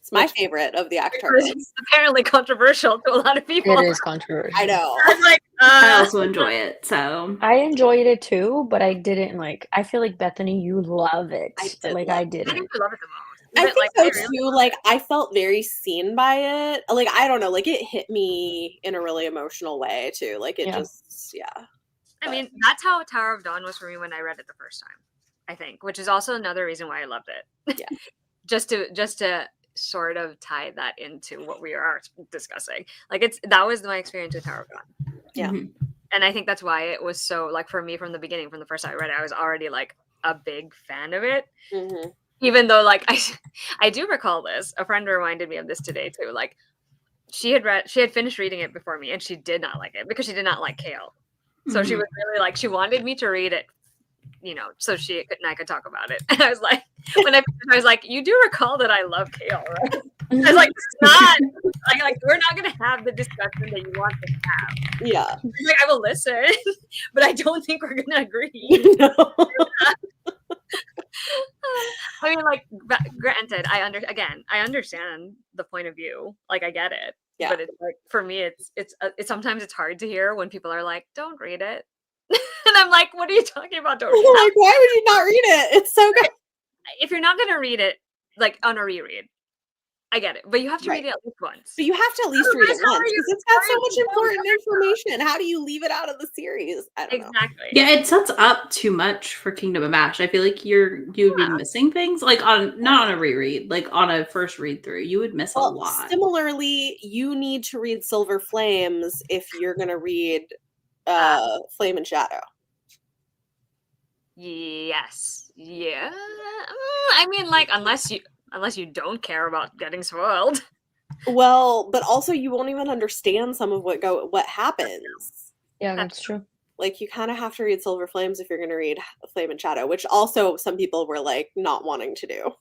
It's my favorite of the Acotar books. It's apparently controversial to a lot of people. It is controversial. I know. I'm like, I also enjoy it. So I enjoyed it too, but I didn't I feel like Bethany, you love it. I didn't. I think I love it the most. I think so too. Like I felt very seen by it. Like I don't know. Like it hit me in a really emotional way too. Like it just I mean, that's how Tower of Dawn was for me when I read it the first time. I think, which is also another reason why I loved it. Yeah. just to sort of tie that into what we are discussing. Like that was my experience with Tower of Dawn. Yeah. And I think that's why it was so like for me from the beginning, from the first time I read it, I was already like a big fan of it. Even though like I do recall this. A friend reminded me of this today too. Like she had finished reading it before me and she did not like it because she did not like Chaol. So she was really like, she wanted me to read it, so I could talk about it. And I was like, when I was like, you do recall that I love Chaol, right? I was like, it's not like we're not gonna have the discussion that you want to have. Yeah. Like I will listen, but I don't think we're gonna agree. No. I mean, like, granted, I understand the point of view. Like, I get it. Yeah. But it's like for me, it's sometimes it's hard to hear when people are like, "Don't read it," and I'm like, "What are you talking about? Don't read it." Like, why would you not read it? It's so good. If you're not gonna read it, like on a reread, I get it, but you have to read it at least once. But you have to at least read it once because it's got so much important information. How do you leave it out of the series? I don't know. Yeah, it sets up too much for Kingdom of Ash. I feel like you'd be missing things, like not on a reread, like on a first read through. You would miss a lot. Similarly, you need to read Silver Flames if you're going to read Flame and Shadow. Yes. Yeah. I mean, like, unless you don't care about getting spoiled. Well, but also you won't even understand some of what happens. Yeah, that's true. Like, you kind of have to read Silver Flames if you're going to read Flame and Shadow, which also some people were, like, not wanting to do.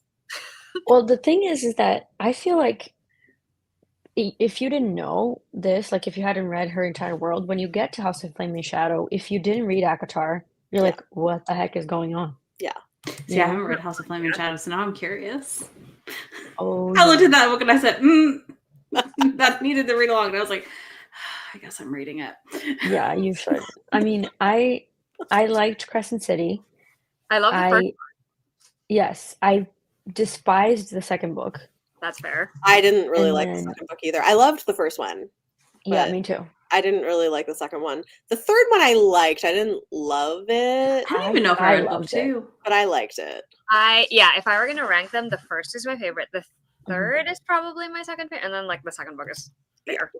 Well, the thing is that I feel like if you didn't know this, like, if you hadn't read her entire world, when you get to House of Flame and Shadow, if you didn't read Acotar, you're like, what the heck is going on? Yeah. See, I haven't read House of Flame and Shadow, so now I'm curious. Oh, I looked at that book and I said, that needed the read along. And I was like, I guess I'm reading it. Yeah, you should. I mean, I liked Crescent City. I love the first one. Yes, I despised the second book. That's fair. I didn't really like the second book either. I loved the first one. Yeah, me too. I didn't really like the second one. The third one I liked. I didn't love it. I don't even know if I read book two. But I liked it. If I were going to rank them, the first is my favorite. The third is probably my second favorite. And then, like, the second book is there.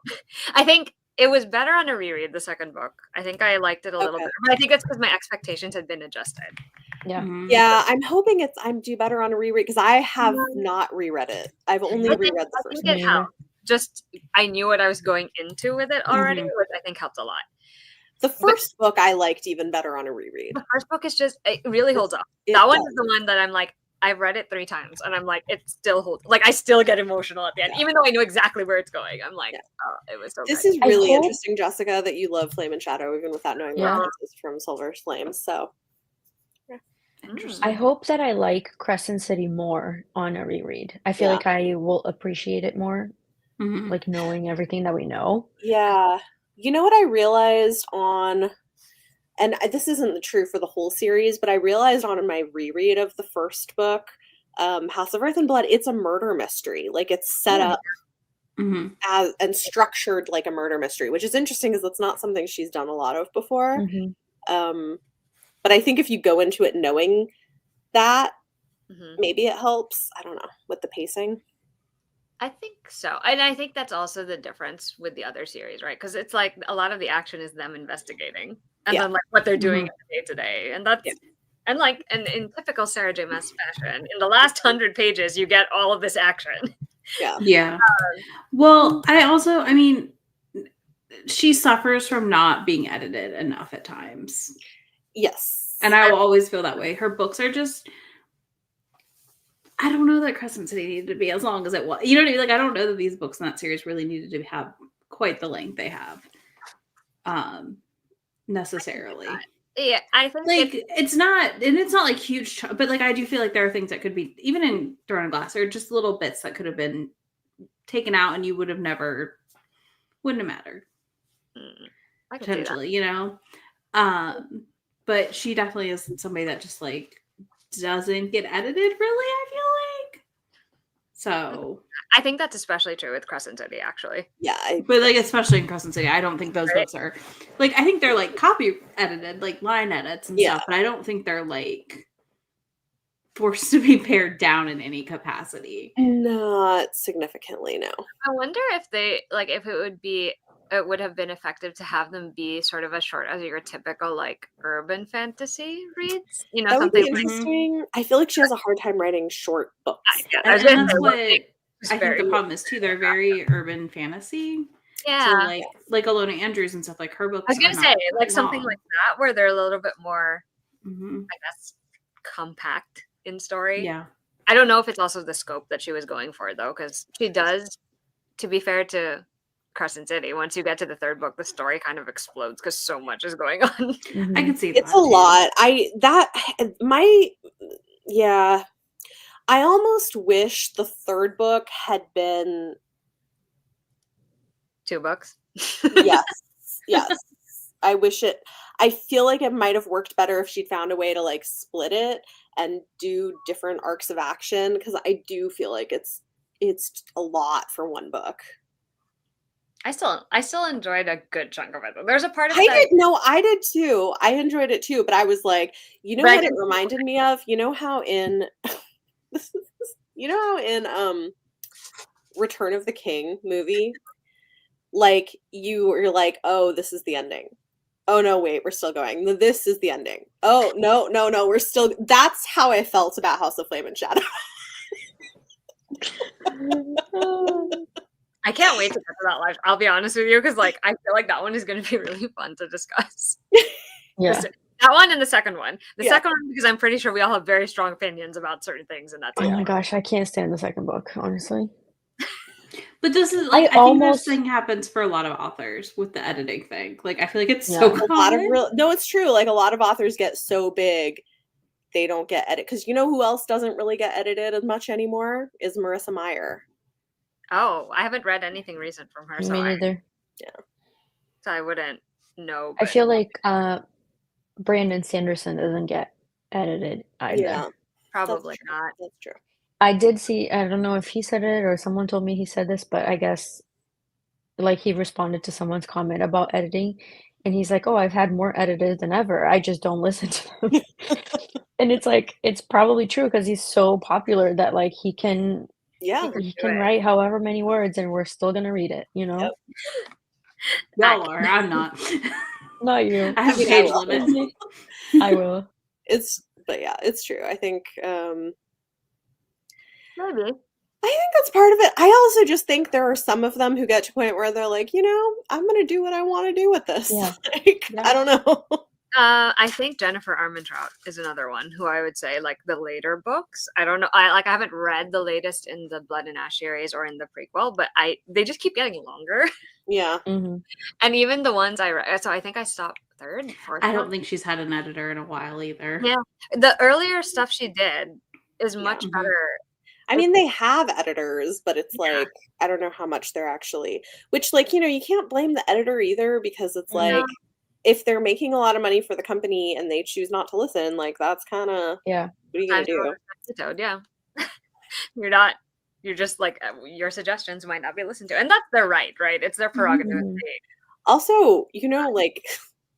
I think it was better on a reread, the second book. I think I liked it a little bit. But I think it's because my expectations had been adjusted. Yeah. Yeah, I'm hoping I'm do better on a reread because I have not reread it. I've only reread the first one. just I knew what I was going into with it already, which I think helped a lot. The first book I liked even better on a reread. The first book is just, it really holds up. That one is the one that I'm like, I've read it 3 times and I'm like, it still holds. Like, I still get emotional at the end, even though I know exactly where it's going. I'm like, oh, it was so This good. is really interesting, Jessica, that you love Flame and Shadow even without knowing the Yeah. references from Silver's Flames. So Interesting. I hope that I like Crescent City more on a reread. I feel like I will appreciate it more, like knowing everything that we know. Yeah. You know what I realized on, and this isn't true for the whole series, but I realized on my reread of the first book, House of Earth and Blood, it's a murder mystery. Like, it's set up as and structured like a murder mystery, which is interesting because that's not something she's done a lot of before. But I think if you go into it knowing that, maybe it helps. I don't know, with the pacing. I think so. And I think that's also the difference with the other series, right? Because it's like a lot of the action is them investigating and then like what they're doing day to day. And that's and like and in typical Sarah J Maas fashion, in the last 100 pages, you get all of this action. Yeah. Well, I mean, she suffers from not being edited enough at times. Yes. And I will always feel that way. Her books are just, I don't know that Crescent City needed to be as long as it was. You know what I mean? Like, I don't know that these books in that series really needed to have quite the length they have. Necessarily. Yeah, I think like it's not like huge, but like I do feel like there are things that could be, even in Throne of Glass, or just little bits that could have been taken out and you wouldn't have mattered. Potentially, you know. But she definitely is somebody that just like doesn't get edited really, I feel like. So I think that's especially true with Crescent City, actually. Yeah. But like especially in Crescent City, I don't think those books are like, I think they're like copy edited, like line edits and stuff, but I don't think they're like forced to be pared down in any capacity. Not significantly, no. I wonder if they like if it would have been effective to have them be sort of as short as your typical like urban fantasy reads. You know, That would something be interesting. I feel like she has a hard time writing short books. And that's what I think the problem is too. They're very urban fantasy. Yeah. So like Alona Andrews and stuff, like her books. I was gonna say like something like that where they're a little bit more, I guess, compact in story. Yeah. I don't know if it's also the scope that she was going for though, because she does, to be fair to Crescent City, once you get to the third book, the story kind of explodes because so much is going on. I can see that. It's a lot. I almost wish the third book had been 2 books. Yes. I feel like it might have worked better if she'd found a way to like split it and do different arcs of action, because I do feel like it's a lot for one book. I still enjoyed a good chunk of it. There's a part of it I did too. I enjoyed it too, but I was like, you know what it reminded me of? You know how in Return of the King movie, like you're like, oh, this is the ending. Oh no, wait, we're still going. This is the ending. Oh no, we're still. That's how I felt about House of Flame and Shadow. I can't wait to get to that live. I'll be honest with you, because like I feel like that one is going to be really fun to discuss. Yeah. That one and the second one. The second one, because I'm pretty sure we all have very strong opinions about certain things, and that's oh my gosh, I can't stand the second book, honestly. But this is like I think this thing happens for a lot of authors with the editing thing. Like I feel like it's so common. No, it's true. Like a lot of authors get so big, they don't get edited. Because you know who else doesn't really get edited as much anymore is Marissa Meyer. Oh, I haven't read anything recent from her. Me neither. So I wouldn't know. I feel like Brandon Sanderson doesn't get edited either. Yeah, probably not. That's true. I did see, I don't know if he said it or someone told me he said this, but I guess like he responded to someone's comment about editing and he's like, oh, I've had more editors than ever. I just don't listen to them. And it's like, it's probably true because he's so popular that like he can write however many words and we're still going to read it, you know? Y'all are, I'm not. Not you. I have page limit. I will. But yeah, it's true. I think maybe. I think that's part of it. I also just think there are some of them who get to a point where they're like, I'm going to do what I want to do with this. Yeah. I don't know. I think Jennifer Armentrout is another one who I would say like the later books. I don't know. I haven't read the latest in the Blood and Ash series or in the prequel, but they just keep getting longer. Yeah. Mm-hmm. And even the ones I read, so I think I stopped third, fourth. I don't think she's had an editor in a while either. Yeah, the earlier stuff she did is much better. I mean, they have editors, but it's like, I don't know how much they're actually, which like, you can't blame the editor either, because it's like, if they're making a lot of money for the company and they choose not to listen, like that's kind of, what are you going to do? Yeah. You're just like, your suggestions might not be listened to. And that's their right? It's their prerogative. Mm-hmm. Also, like,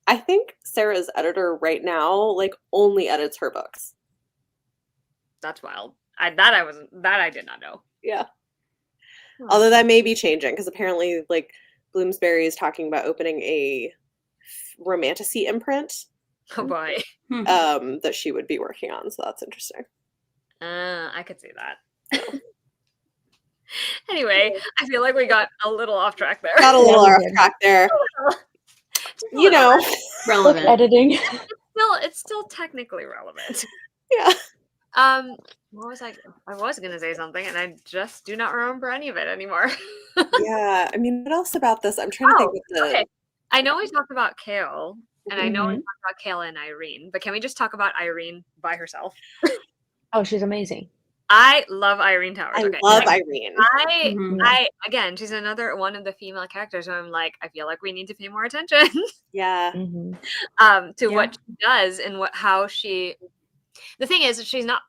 I think Sarah's editor right now, like, only edits her books. That's wild. That I did not know. Yeah. Although that may be changing, because apparently, like, Bloomsbury is talking about opening a romantasy imprint. Oh boy. That she would be working on, so that's interesting. I could see that. Anyway, I feel like we got a little off track there. Got a little off track there. Relevant. Editing. It's still technically relevant. Yeah. What was I was gonna say something and I just do not remember any of it anymore. Yeah, I mean, what else about this? I'm trying to think of the... Okay. I know we talked about Chaol, and I know we talked about Chaol and Yrene, but can we just talk about Yrene by herself? Oh, she's amazing. I love Yrene Towers. I love Yrene. I again, she's another one of the female characters who I'm like, I feel like we need to pay more attention. Yeah. To what she does and how she. The thing is, she's not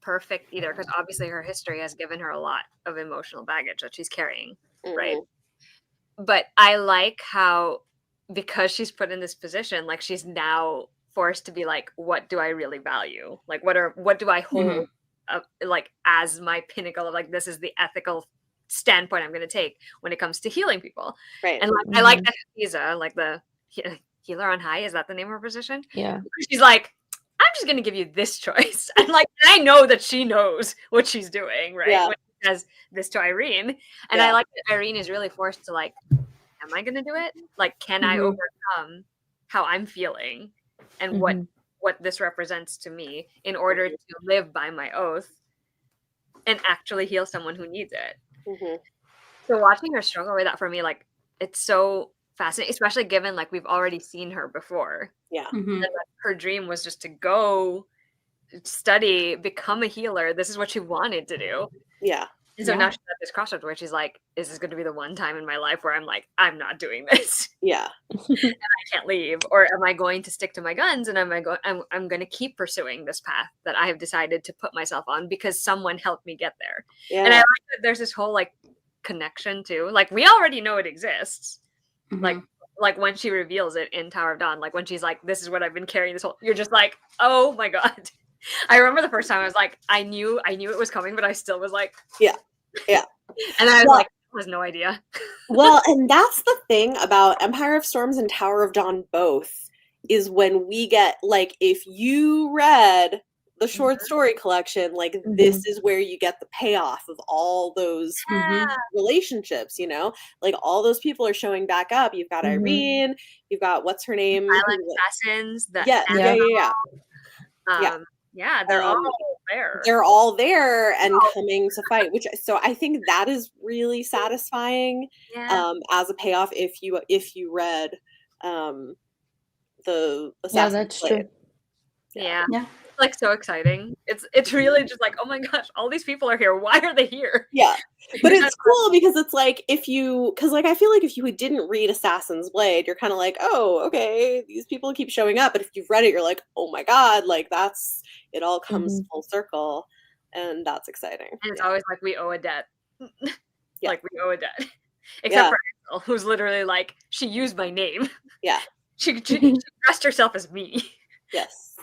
perfect either, because obviously her history has given her a lot of emotional baggage that she's carrying, right? But I like how, because she's put in this position, like she's now forced to be like, what do I really value? Like, what do I hold like as my pinnacle of like, this is the ethical standpoint I'm going to take when it comes to healing people. Right. And like, I like that Hafiza, like the healer on high, is that the name of her position? Yeah. She's like, I'm just going to give you this choice. And like, I know that she knows what she's doing, right? Yeah. When she says this to Yrene. And I like that Yrene is really forced to like, am I going to do it? Like, can I overcome how I'm feeling and what this represents to me in order to live by my oath and actually heal someone who needs it? So watching her struggle with that, for me, like, it's so fascinating, especially given like we've already seen her before. Yeah. And, like, her dream was just to go study, become a healer. This is what she wanted to do. Yeah. And so now she's at this crossroads where she's like, is this going to be the one time in my life where I'm like, I'm not doing this? Yeah. And I can't leave. Or am I going to stick to my guns and I'm going to keep pursuing this path that I have decided to put myself on because someone helped me get there. Yeah. And I like that there's this whole like connection too. Like, we already know it exists. Like when she reveals it in Tower of Dawn, like when she's like, this is what I've been carrying this whole, you're just like, oh my God. I remember the first time I was like, I knew it was coming, but I still was like, yeah. And I was like, I has no idea. Well, and that's the thing about Empire of Storms and Tower of Dawn both, is when we get, like, if you read the short story collection, like, this is where you get the payoff of all those relationships, like all those people are showing back up. You've got Yrene, you've got, what's her name? Silent Assassins. Yeah, they're all there. They're all there and coming to fight, so I think that is really satisfying as a payoff if you read the Assassin's that's Blade. true. Yeah. It's like so exciting. It's really just like, oh my gosh, all these people are here. Why are they here? Yeah. But it's cool because it's like, I feel like if you didn't read Assassin's Blade, you're kind of like, oh, okay, these people keep showing up. But if you've read it, you're like, oh my God, like it all comes full circle, and that's exciting. And it's always like, we owe a debt. Like, we owe a debt. Except for Axel, who's literally like, she used my name. Yeah. She dressed herself as me. Yes.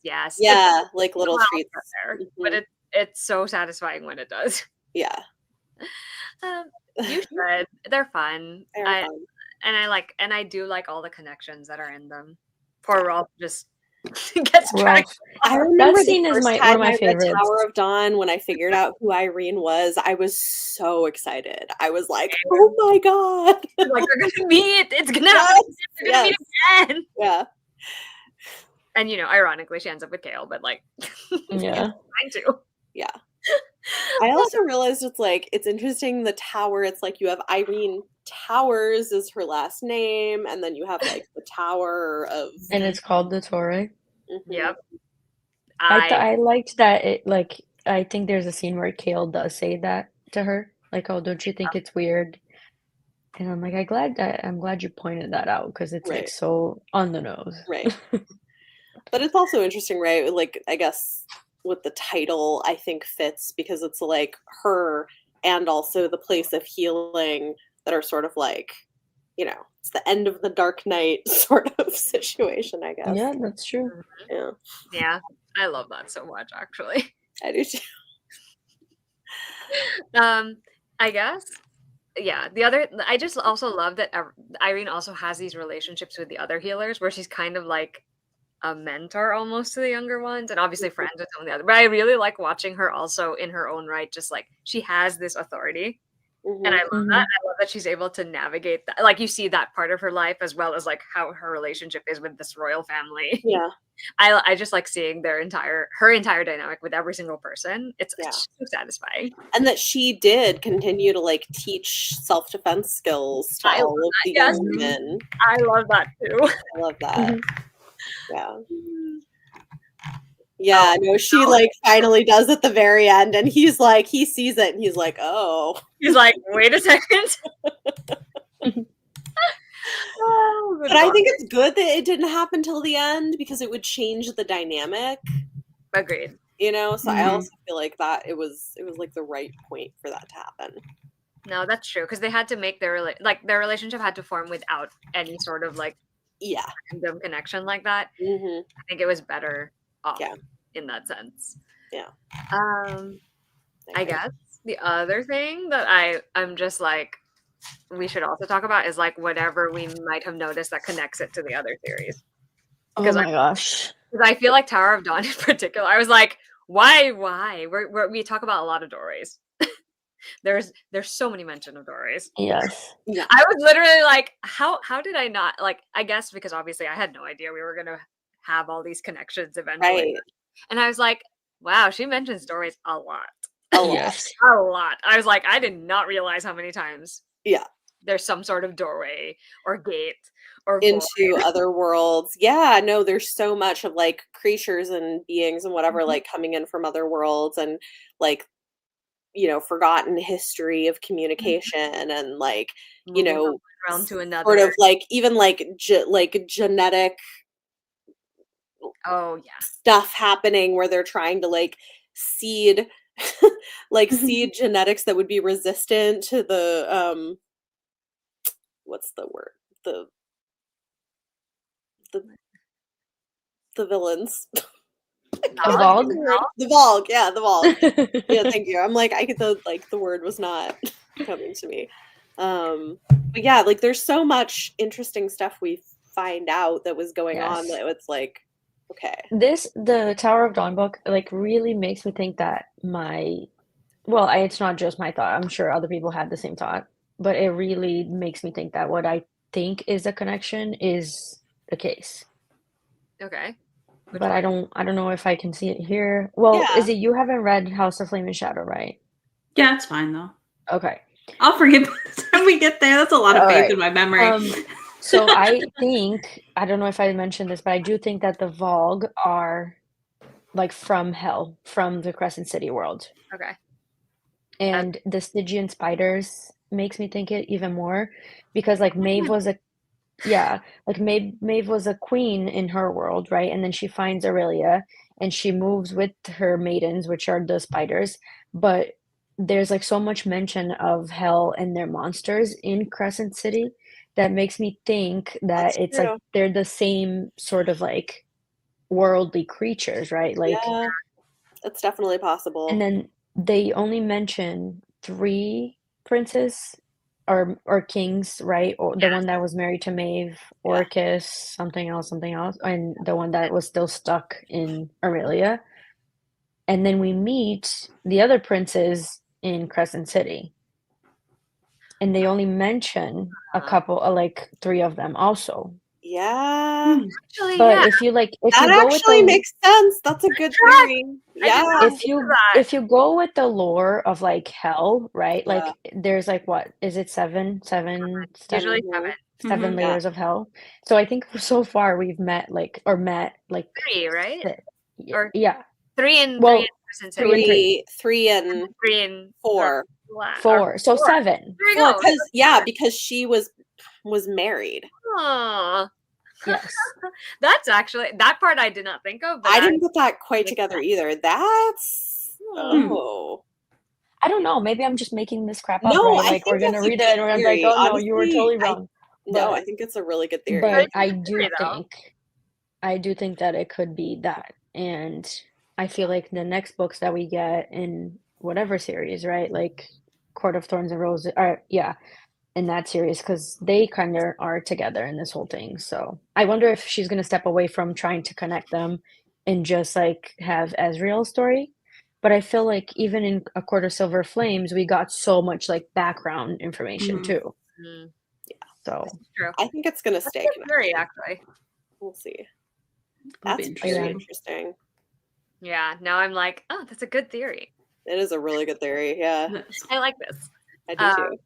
Yes. Yeah, like little treats there, but it's so satisfying when it does. Yeah. You should. They're fun. They're fun. And I do like all the connections that are in them. Poor Rolf just gets Rough. dragged. I remember That scene the is first one time of my I read favorites. Tower of Dawn when I figured out who Yrene was. I was so excited. I was like, "Oh my god!" Like they're gonna meet. It's gonna Yes, happen. They're gonna meet again. yeah. And ironically, she ends up with Chaol, but like, Yeah. trying to. Yeah. I also realized it's interesting the tower. It's like you have Yrene Towers is her last name, and then you have like the Tower of. And it's called the Torre. Mhm. Yep. I liked that it like I think there's a scene where Chaol does say that to her. Like, oh, don't you think it's weird? And I'm like, I'm glad you pointed that out because it's like Right. so on the nose. Right. But it's also interesting, right? Like, I guess with the title, I think fits because it's like her and also the place of healing that are sort of like, it's the end of the Dark Knight sort of situation, I guess. Yeah, that's true. Yeah. Yeah, I love that so much, actually. I do too. I guess. Yeah, I just also love that Yrene also has these relationships with the other healers where she's kind of like a mentor almost to the younger ones, and obviously friends with some of the other. But I really like watching her also in her own right, just like she has this authority. Mhm. And I love that. I love that she's able to navigate that. Like you see that part of her life as well as like how her relationship is with this royal family. Yeah. I just like seeing her entire dynamic with every single person. It's so satisfying. And that she did continue to like teach self-defense skills to I all love of the that, yes. young women. I love that too. I love that. Yeah. Yeah, no, she like finally does at the very end, and he's like, he sees it, and he's like, oh. He's like, wait a second. But I think it's good that it didn't happen till the end because it would change the dynamic. Agreed. So I also feel like that it was like the right point for that to happen. No, that's true because they had to make their relationship had to form without any sort of like random connection like that. Mm-hmm. I think it was better off in that sense. Yeah. I guess the other thing that I'm just like we should also talk about is like whatever we might have noticed that connects it to the other theories. Oh my gosh. Because I feel like Tower of Dawn in particular, I was like, why? We talk about a lot of doorways. There's so many mention of doorways. Yes. Yeah. I was literally like, how did I not like? I guess because obviously I had no idea we were gonna have all these connections eventually. Right. And I was like, wow, she mentions doorways a lot. Yes. A lot. I was like, I did not realize how many times. Yeah. There's some sort of doorway or gate or into other worlds. Yeah, no, there's so much of like creatures and beings and whatever like coming in from other worlds and like forgotten history of communication and like realm to another sort of like even like genetic stuff happening where they're trying to like seed seed genetics that would be resistant to the what's the word, the villains. The Vogue? The Vogue, yeah, the Vogue. Yeah, thank you. I'm like, the word was not coming to me. But yeah, like there's so much interesting stuff we find out that was going on that it's like, okay. The Tower of Dawn book like really makes me think that it's not just my thought. I'm sure other people had the same thought, but it really makes me think that what I think is a connection is the case. Okay. But I don't know if I can see it here. Well, is it you haven't read House of Flame and Shadow, right? Yeah, it's fine though. Okay. I'll forget by the time we get there. That's a lot of faith in my memory. So I don't know if I mentioned this, but I do think that the Vogue are like from hell, from the Crescent City world. Okay. And the Stygian spiders makes me think it even more because like Maeve was Maeve was a queen in her world, right? And then she finds Aurelia and she moves with her maidens, which are the spiders. But there's like so much mention of hell and their monsters in Crescent City that makes me think that it's like they're the same sort of like worldly creatures, right? Like that's definitely possible. And then they only mention 3 princes or kings, right? Or the one that was married to Maeve, Yeah. Orcus, something else, and the one that was still stuck in Aurelia. And then we meet the other princes in Crescent City. And they only mention a couple, like 3 of them also. Yeah. Actually, But yeah. if you That go with actually the makes sense. That's a good theory. Yeah. if you go with the lore of like hell, right? Yeah. Like there's like what is it Usually Mhm. 7 Mhm. layers of hell. So I think so far we've met like 3, right? Or yeah. 3 and Well, 3 in Crescent City. 3 and 3 and 4. 4. So 7. There you 4 go. because she was married. Aw. Yes. That's actually that part I did not think of, but I didn't put that quite makes together sense. either. That's I don't know. Maybe I'm just making this crap up, No, right? I Like we're think gonna that's a read good it and we're like, theory. oh no, you were Honestly, totally wrong. I think it's a really good theory. But It's a good theory, though. I do think that it could be that. And I feel like the next books that we get in whatever series, right? Like Court of Thorns and Roses, in that series, because they kind of are together in this whole thing. So I wonder if she's gonna step away from trying to connect them and just like have Ezreal's story. But I feel like even in A Court of Silver Flames, we got so much like background information too. Mm, So true. I think it's gonna That's stay a good connected. theory, actually. We'll see. That'll be That's very interesting. interesting. Yeah. Now I'm like, oh, that's a good theory. It is a really good theory. Yeah, Yes. I like this. I do too.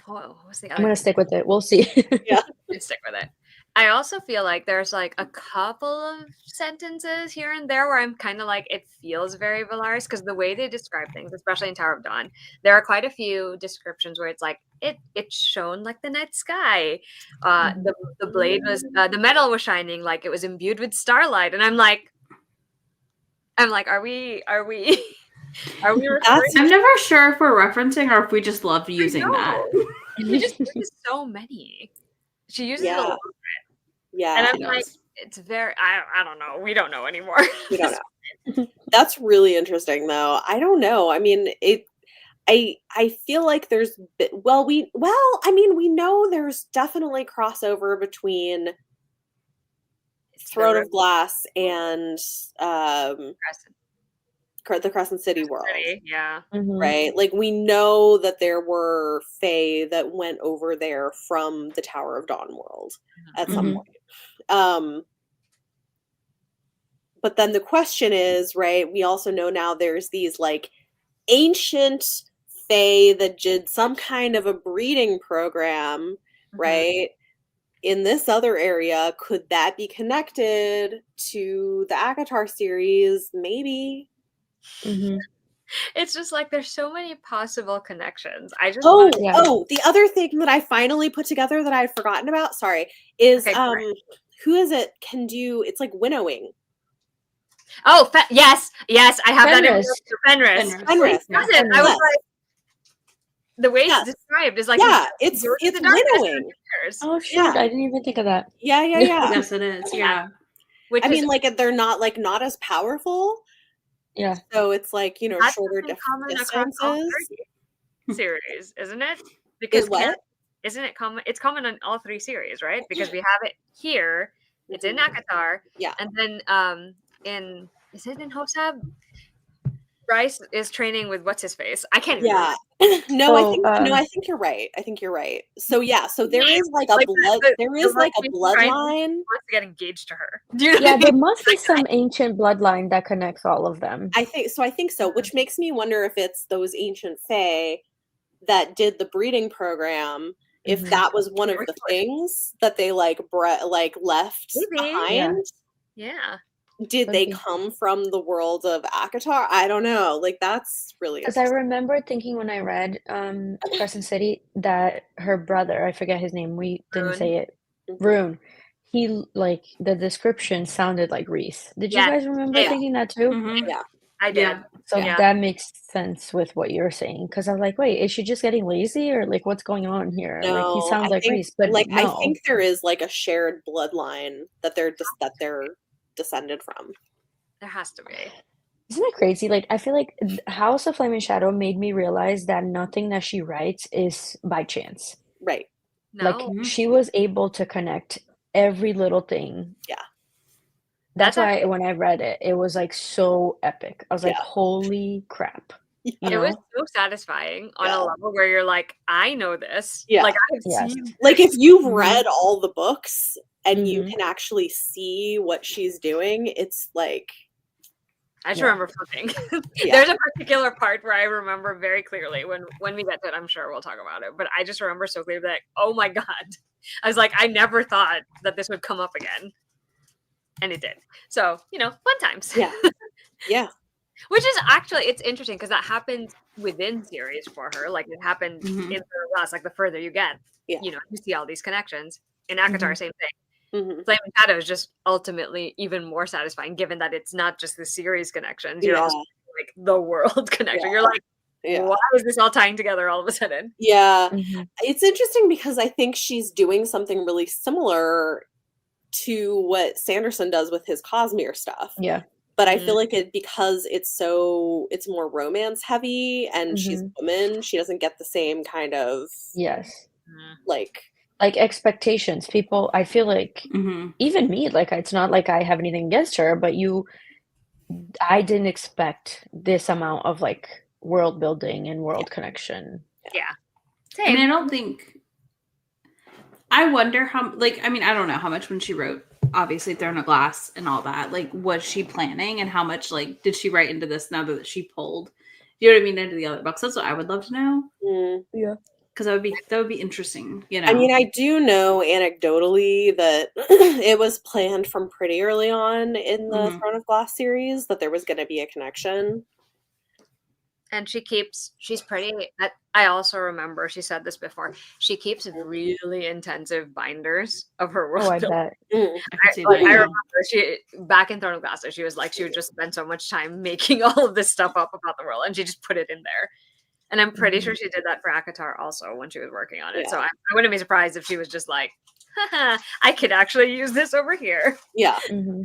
What was the I'm other? gonna stick with it. We'll see. Yeah. Stick with it. I also feel like there's like a couple of sentences here and there where I'm kind of like it feels very Valaris because the way they describe things, especially in Tower of Dawn, there are quite a few descriptions where it's like it shone like the night sky. The blade was the metal was shining like it was imbued with starlight, and I'm like, are we are we referring? That's I'm never sure if we're referencing or if we just love using that. She just uses so many. She uses it a yeah, lot. yeah. And I'm She like, does. it's very, I don't know. We don't know anymore. We don't know. That's really interesting, though. I don't know. I mean, I feel like there's we know there's definitely crossover between Throne of Glass and the Crescent City world. Yeah. Right? Like we know that there were Fae that went over there from the Tower of Dawn world at some point. But then the question is, right, we also know now there's these like ancient Fae that did some kind of a breeding program, right? In this other area, could that be connected to the Acotar series? Maybe. It's just like there's so many possible connections. I just the other thing that I finally put together that I had forgotten about, is who is it can do it's like winnowing. Oh, yes, I have Fenris. that in Fenris. I was like, the way it's described is like it's winnowing. Oh shoot, I didn't even think of that. Yeah. Yes, it is. Yeah. Which I mean, like they're not as powerful. Yeah. So it's like, that's shorter distances. Series, isn't it? Is what? Isn't it common? It's common on all 3 series, right? Because we have it here. It's in Acotar. Yeah. And then is it in Hosab? Bryce is training with what's his face? I can't even remember. I think you're right. So so there is like a bloodline. Wants to get engaged to her. Yeah, there must be some ancient bloodline that connects all of them. I think so, which makes me wonder if it's those ancient Fae that did the breeding program. If that was one of the things that they left behind. Yeah. Did they come from the world of Acotar? I don't know. Like that's really because I remember thinking when I read Crescent City that her brother, I forget his name, we didn't say it, Rune. He like the description sounded like Reese. Did you guys remember thinking that too? Yeah, I did. So that makes sense with what you're saying because I was like, wait, is she just getting lazy or like what's going on here? No, like he sounds like Reese, but like no. I think there is like a shared bloodline that they're descended from. There has to be. Isn't that crazy? Like, I feel like House of Flame and Shadow made me realize that nothing that she writes is by chance. Right. Like, No, she was able to connect every little thing. Yeah. That's That's why when I read it, it was like so epic. I was like, Yeah. holy crap. You it was know? so satisfying on Yeah. a level where you're like, I know this. Yeah. Like I've Yes. seen Like if you've Mhm. read all the books and you Mhm. can actually see what she's doing, it's like, I just Yeah. remember flipping. Yeah. There's a particular part where I remember very clearly when we get to it, I'm sure we'll talk about it. But I just remember so clearly that, oh my God. I was like, I never thought that this would come up again. And it did. So, fun times. yeah. Yeah. Which is actually, it's interesting because that happens within series for her. Like it happened Mhm. in the last, like the further you get, Yeah. you see all these connections. In Acotar, Mhm. same thing. Mhm. Flame and Shadow is just ultimately even more satisfying, given that it's not just the series connections. You're Yeah. also like the world connection. Yeah. You're like, Yeah. why is this all tying together all of a sudden? Yeah. Mhm. It's interesting because I think she's doing something really similar to what Sanderson does with his Cosmere stuff. Yeah. But I feel like because it's more romance heavy and she's a Mhm. woman, she doesn't get the same kind of Yes. like, Like expectations. People, I feel like Mhm. even me, like it's not like I have anything against her, but I didn't expect this amount of like world building and world connection. Yeah. I mean, I Same. don't think. I wonder how. Like, I mean, I don't know how much when she wrote, obviously, Throne of Glass and all that. Like, was she planning, and how much like did she write into this now that she pulled? You know what I mean? Into the other books. That's what I would love to know. Yeah. Because that would be interesting. I mean, I do know anecdotally that it was planned from pretty early on in the Mhm. Throne of Glass series that there was going to be a connection. And she's pretty. I also remember she said this before. She keeps really intensive binders of her world Oh, I building. bet. I can see Like, that. I Yeah. remember she back in Throne of Glass, she was like she would just spend so much time making all of this stuff up about the world, and she just put it in there. And I'm pretty sure she did that for Acotar also when she was working on it. So Yeah. I wouldn't be surprised if she was just like, haha, I could actually use this over here. Yeah. Mhm.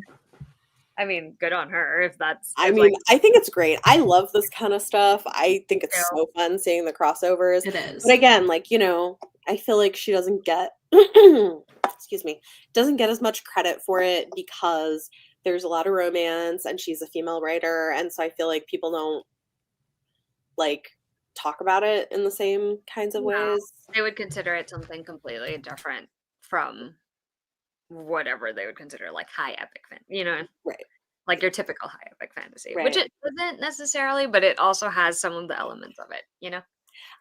I mean, good on her if that's. I if, mean, like, I think it's great. I love this kind of stuff. I think it's Yeah. so fun seeing the crossovers. It is. But again, like, I feel like she doesn't get excuse me, doesn't get as much credit for it because there's a lot of romance and she's a female writer, and so I feel like people don't like talk about it in the same kinds of No. ways. they would consider it something completely different from whatever they would consider like high epic Right. like your typical high epic fantasy, Right. which it doesn't necessarily, but it also has some of the elements of it.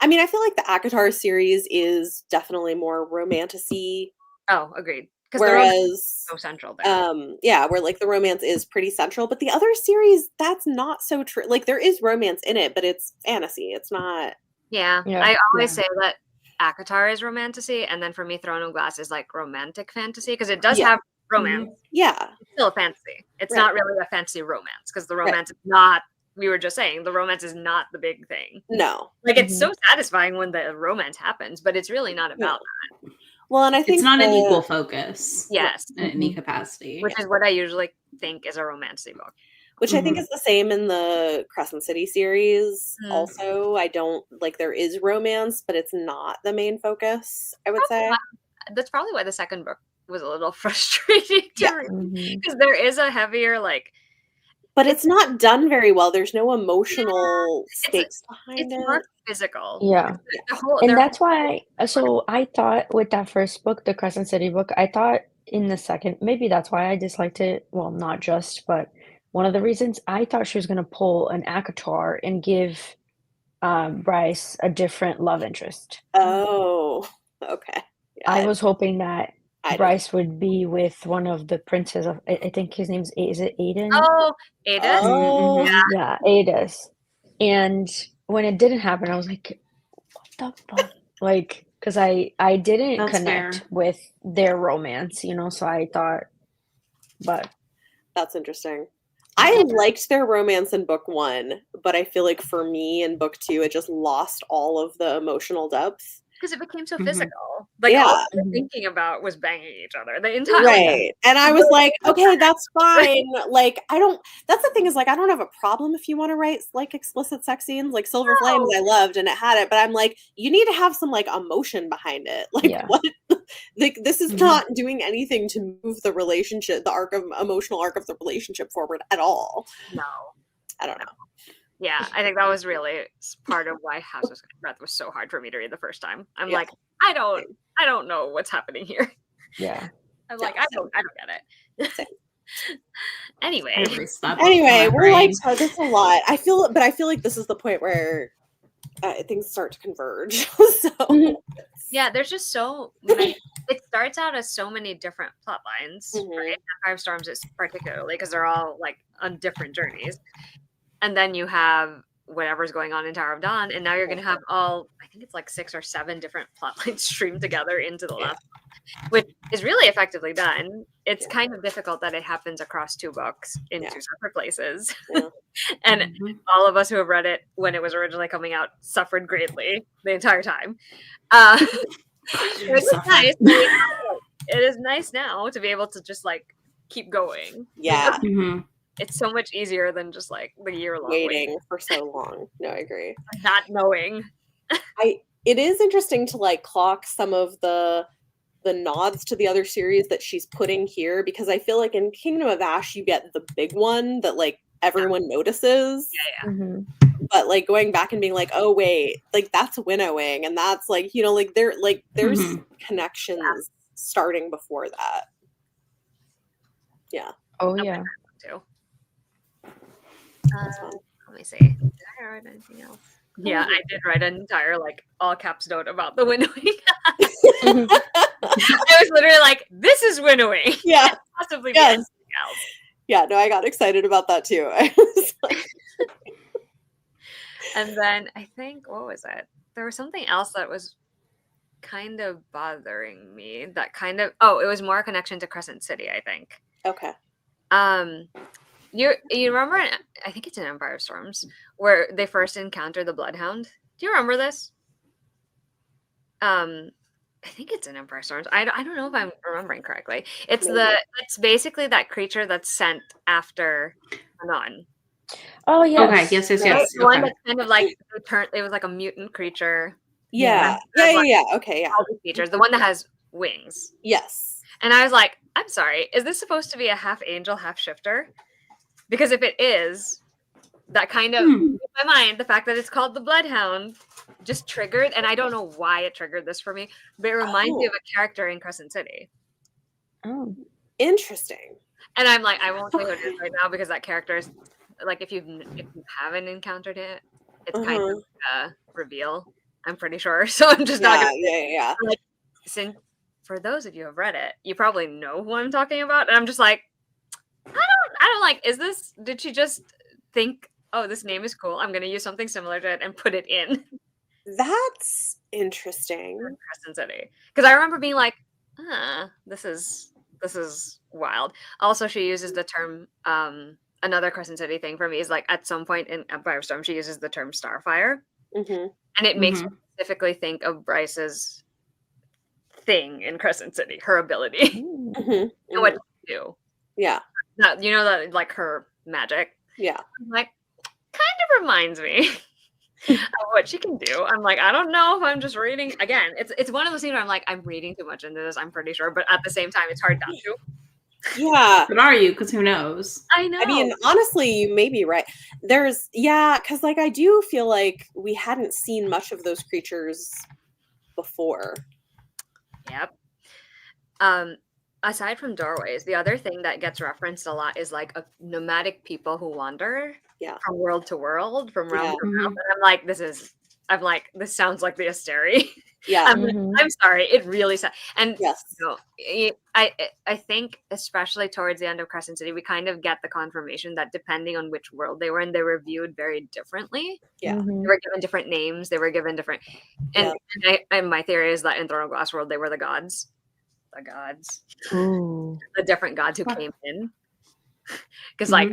I mean, I feel like the Acotar series is definitely more romantasy, Oh, agreed. Because the romance is whereas so central there. yeah, where like the romance is pretty central, but the other series that's not so true. Like there is romance in it, but it's fantasy. It's not. Yeah, Yeah. I always say that Acotar is romantasy, and then for me, Throne of Glass is like romantic fantasy because it does Yeah. have romance. Yeah. It's still a fantasy. It's Right. not really a fantasy romance because the Right. romance is not. We were just saying the romance is not the big thing. No. Like it's so satisfying when the romance happens, but it's really not about that. Well, and I think It's not an the- equal focus. Yes, In any capacity. which is what I usually think is a romantic book. which I think is the same in the Crescent City series. Mm. Also, I don't like there is romance, but it's not the main focus, I would say. That's probably why the second book was a little frustrating to Yeah. read Mhm. because there is a heavier like But it's not done very well. There's no emotional stakes behind it's it. more physical. Yeah. The whole, And their that's why, so I thought with that first book, the Crescent City book, I thought in the second, maybe that's why I disliked it. Well, not just, but one of the reasons I thought she was going to pull an Akatar and give Bryce a different love interest. Oh, okay. Yeah, I was hoping that I didn't. Bryce would be with one of the princes of, I think his name's, is it Aiden? Oh, Ada. Oh, Yeah, Ada's. And when it didn't happen, I was like, what the fuck? Like, because I didn't That's connect fair. with their romance, so I thought, but that's interesting. I liked their romance in book one, but I feel like for me in book two, it just lost all of the emotional depth. because it became so Mhm. physical. Like Yeah. all they were thinking about was banging each other the entire Right. And I was like, okay, that's fine. Like, that's the thing is like, I don't have a problem if you want to write like explicit sex scenes. Like Silver Flames, I loved and it had it, but I'm like, you need to have some like emotion behind it. Like, Yeah. what? Like, this is Mhm. not doing anything to move the relationship, the emotional arc of the relationship forward at all. No. I don't know. Yeah, I think that was really part of why House of Breath was so hard for me to read the first time. I'm Yeah. like, I don't know what's happening here. Yeah. I'm Yeah, like, I don't get it. Anyway, I erased that book from Anyway, my we're like, brain. so this is a lot. I feel like this is the point where things start to converge. So yeah, there's just so many. It starts out as so many different plot lines, Mhm. right? Five Storms is particularly because they're all like on different journeys, and then you have whatever's going on in Tower of Dawn, and now you're going to have all. I think it's like 6 or 7 different plot lines streamed together into the last one, which is really effectively done. It's kind of difficult that it happens across 2 books in 2 separate places, Yeah. and Mhm. all of us who have read it when it was originally coming out suffered greatly the entire time. It's Suffer. nice. It is nice now to be able to just like keep going. yeah, Mhm. It's so much easier than just like the year-long waiting for so long. No, I agree. not knowing. It is interesting to like clock some of the nods to the other series that she's putting here, because I feel like in Kingdom of Ash you get the big one that like everyone notices. Mhm. But like going back and being like, oh wait, like that's winnowing, and that's like, you know, like there's Mhm. connections starting before that. Yeah. Oh Okay. yeah. Too. That's fun. Let me see. Did I write anything else? Yeah, I did write an entire like all caps note about the winnowing. Mhm. I was literally like, "This is winnowing." Yeah. Can't possibly be Yes. anything else. Yeah, no, I got excited about that too. I was like, And then I think what was it? There was something else that was kind of bothering me. That kind of it was more a connection to Crescent City, I think. okay. You remember? I think it's in Empire of Storms where they first encounter the Bloodhound. Do you remember this? I think it's in Empire of Storms. I don't know if I'm remembering correctly. It's Maybe. it's basically that creature that's sent after Manon. Oh yes. Okay. Yes. Yes. Right? Yes. The one Okay. that's kind of like it was like a mutant creature. Yeah. Yeah. Yeah. Okay, yeah. All these features. The one that has wings. Yes. And I was like, I'm sorry, is this supposed to be a half angel, half shifter? Because if it is, that kind of in my mind, the fact that it's called the Bloodhound just triggered, and I don't know why it triggered this for me, but it reminds me of a character in Crescent City. Oh. Interesting. And I'm like, I won't tell you what it is right now because that character is like, if you haven't encountered it, it's kind of a reveal. I'm pretty sure, so I'm just not gonna. Yeah. Like, since for those of you who have read it, you probably know who I'm talking about, and I'm just like, I don't like. Is this? Did she just think, oh, this name is cool, I'm gonna use something similar to it and put it in That's interesting. Crescent City? Because I remember being like, this is wild. Also, she uses the term. Another Crescent City thing for me is like at some point in Empire of Storm, she uses the term Starfire, Mm-hmm. and it makes me specifically think of Bryce's thing in Crescent City, her ability, Mm-hmm. and what she can do. Yeah. Not, you know, that like her magic. Yeah. I'm like, kind of reminds me of what she can do. I'm like, I don't know if I'm just reading. Again, it's one of those things where I'm like, I'm reading too much into this, I'm pretty sure, but at the same time, it's hard not to. Yeah. But are you? Because who knows? I know. I mean, honestly, you may be right. Because like I do feel like we hadn't seen much of those creatures before. Yep. Aside from doorways, the other thing that gets referenced a lot is like a nomadic people who wander from world to world, from realm to realm. And I'm like, this sounds like the Asteri. Yeah. I'm sorry, it really sounds. And yes, I think especially towards the end of Crescent City, we kind of get the confirmation that depending on which world they were in, they were viewed very differently. Yeah. They were given different names. They were given different. And my theory is that in Throne of Glass World, they were the gods. Ooh. The different gods who came in. Because like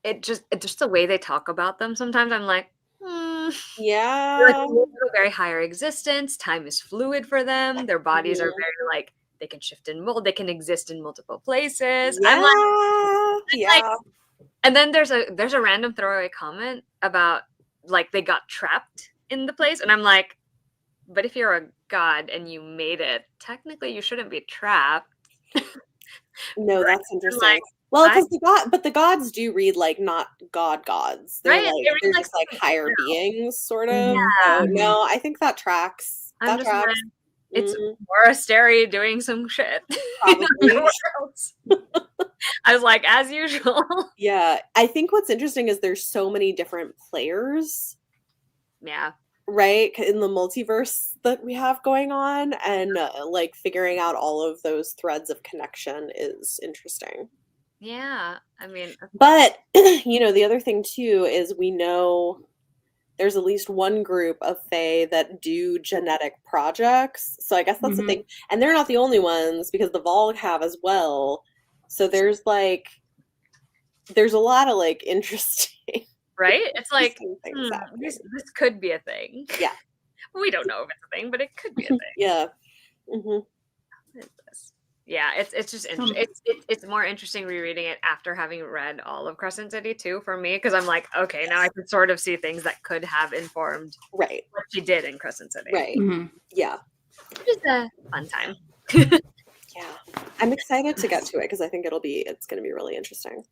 it's just the way they talk about them. Sometimes I'm like, Yeah. They're, like, moving to a very higher existence. Time is fluid for them. Their bodies are very like they can shift in they can exist in multiple places. Yeah. I'm like, Yeah. and then there's a random throwaway comment about like they got trapped in the place, and I'm like, but if you're a god and you made it, technically you shouldn't be trapped. No, Right? that's interesting. Like, Well, because the gods do read like not gods. They're Right? like They read they're like just like something higher else. beings, sort of. Mhm. So, Mhm. no, I think that tracks. I'm That just tracks. like, it's Mhm. Morastery doing some shit. in Probably. other worlds. I was like, as usual. Yeah, I think what's interesting is there's so many different players, Yeah. right, in the multiverse that we have going on, and like figuring out all of those threads of connection is interesting. Yeah. I mean, But the other thing too is we know there's at least one group of Fae that do genetic projects. So I guess that's the Mhm. thing. And they're not the only ones because the Volg have as well. So there's a lot of like interesting, right? It's like, interesting things happening. this could be a thing. Yeah. We don't know if it's a thing, but it could be a thing. Yeah. hmm What is this? Yeah, it's just interesting. It's more interesting rereading it after having read all of Crescent City too for me, because I'm like, okay, now I can sort of see things that could have informed Right. what she did in Crescent City. Right. Mhm. Yeah. Which is a fun time. Yeah. I'm excited to get to it because I think it's going to be really interesting.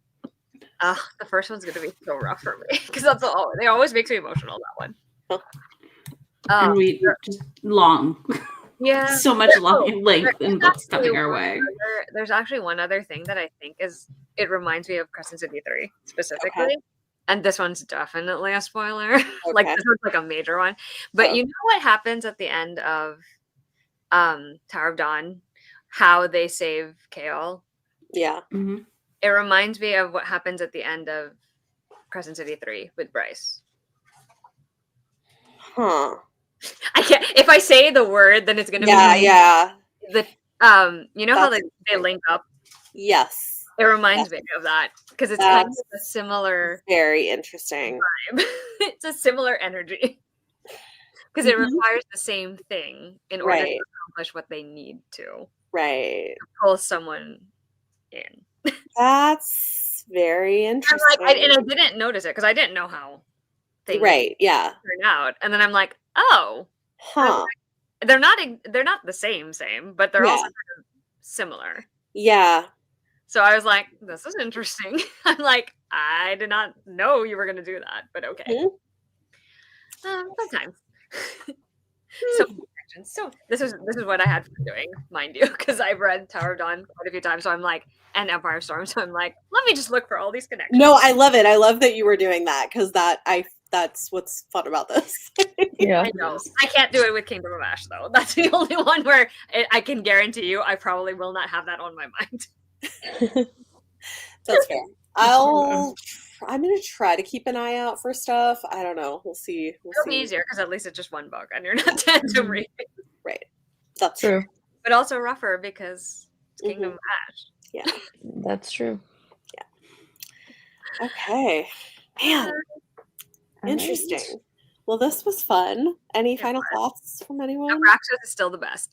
The first one's gonna be so rough for me because they always makes me emotional. That one. Oh. And we just long. Yeah. So much length in books coming our way. There's actually one other thing that I think it reminds me of Crescent City 3 specifically. Okay. And this one's definitely a spoiler. Like Okay. this one's like a major one. But Oh. you know what happens at the end of Tower of Dawn? How they save Chaol? Yeah. Mhm. It reminds me of what happens at the end of Crescent City 3 with Bryce. Huh. I can't. If I say the word, then it's gonna Yeah. be Yeah. you know how That's they link up. Yes. It reminds me of that because it's kind of a similar Very interesting. vibe. It's a similar energy because it Mhm. requires the same thing in order to Right. accomplish what they need to Right. pull someone in. That's very I'm interesting. like, and I didn't notice it because I didn't know how things Right. Yeah. turn out, and then I'm like, oh, Huh. they're not the same, but they're Yeah. also kind of similar. Yeah. So I was like, this is interesting. I'm like, I did not know you were going to do that, but okay. Sometimes. So this is what I had fun doing, mind you, because I've read Tower of Dawn quite a few times. So I'm like, and Empire of Storm. So I'm like, let me just look for all these connections. No, I love it. I love that you were doing that because that's what's fun about this. Yeah. I know. I can't do it with Kingdom of Ash though. That's the only one where I can guarantee you I probably will not have that on my mind. That's fair. I'm gonna try to keep an eye out for stuff. I don't know. We'll see. It'll be easier because at least it's just one book and you're not tandem reading. Right. That's True. But also rougher because it's Kingdom of Ash. Yeah. That's true. Okay. Man. Interesting. Well, this was fun. Any final thoughts from anyone? Abraxas is still the best.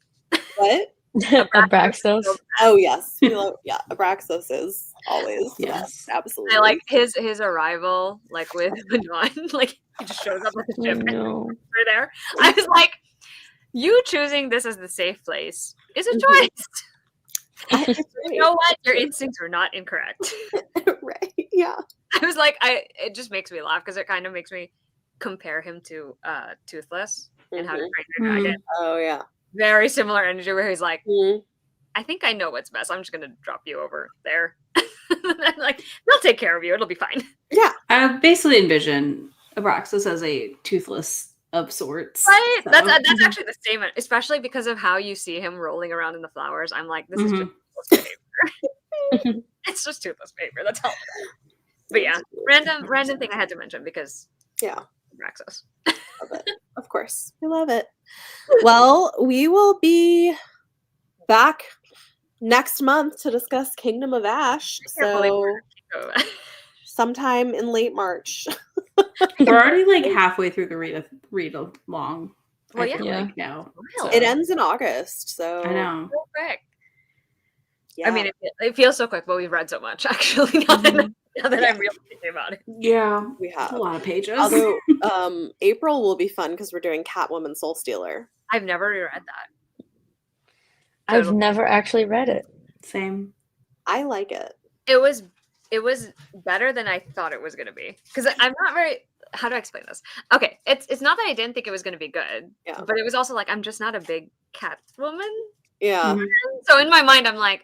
What? Abraxos. Oh yes. Abraxas is always the best. Absolutely. I like his arrival, like with Manon. Like he just shows up with the ship No. right there. I was like, you choosing this as the safe place is a choice. You know what? Your instincts are not incorrect. Right. Yeah. I was like, it just makes me laugh because it kind of makes me compare him to Toothless and How to Train Your Dragon. Oh yeah. Very similar energy where he's like, Mhm. I think I know what's best. I'm just gonna drop you over there. I'm like, they'll take care of you. It'll be fine. Yeah. I basically envision Abraxas as a Toothless of sorts. Right? So. That's actually the same, especially because of how you see him rolling around in the flowers. I'm like, this is just Toothless behavior. It's just Toothless behavior. That's all. But yeah, random thing I had to mention because Abraxas. Love it. Of course. I love it. Well, we will be back next month to discuss Kingdom of Ash. So sometime in late March. We're already like halfway through the read along. Well, I yeah. feel Yeah. like now. Wow. It ends in August, so I know. So quick. yeah. I mean, it feels so quick, but we've read so much actually. Now that, now that I'm really thinking about it. Yeah, we have a lot of pages. Although April will be fun because we're doing Catwoman Soul Stealer. I've never reread that. I've never actually read it. Same. I like it. It was better than I thought it was going to be, because I'm not very. How do I explain this? Okay, it's not that I didn't think it was going to be good, Yeah. but it was also like I'm just not a big Catwoman. Yeah, Mhm. So in my mind, I'm like,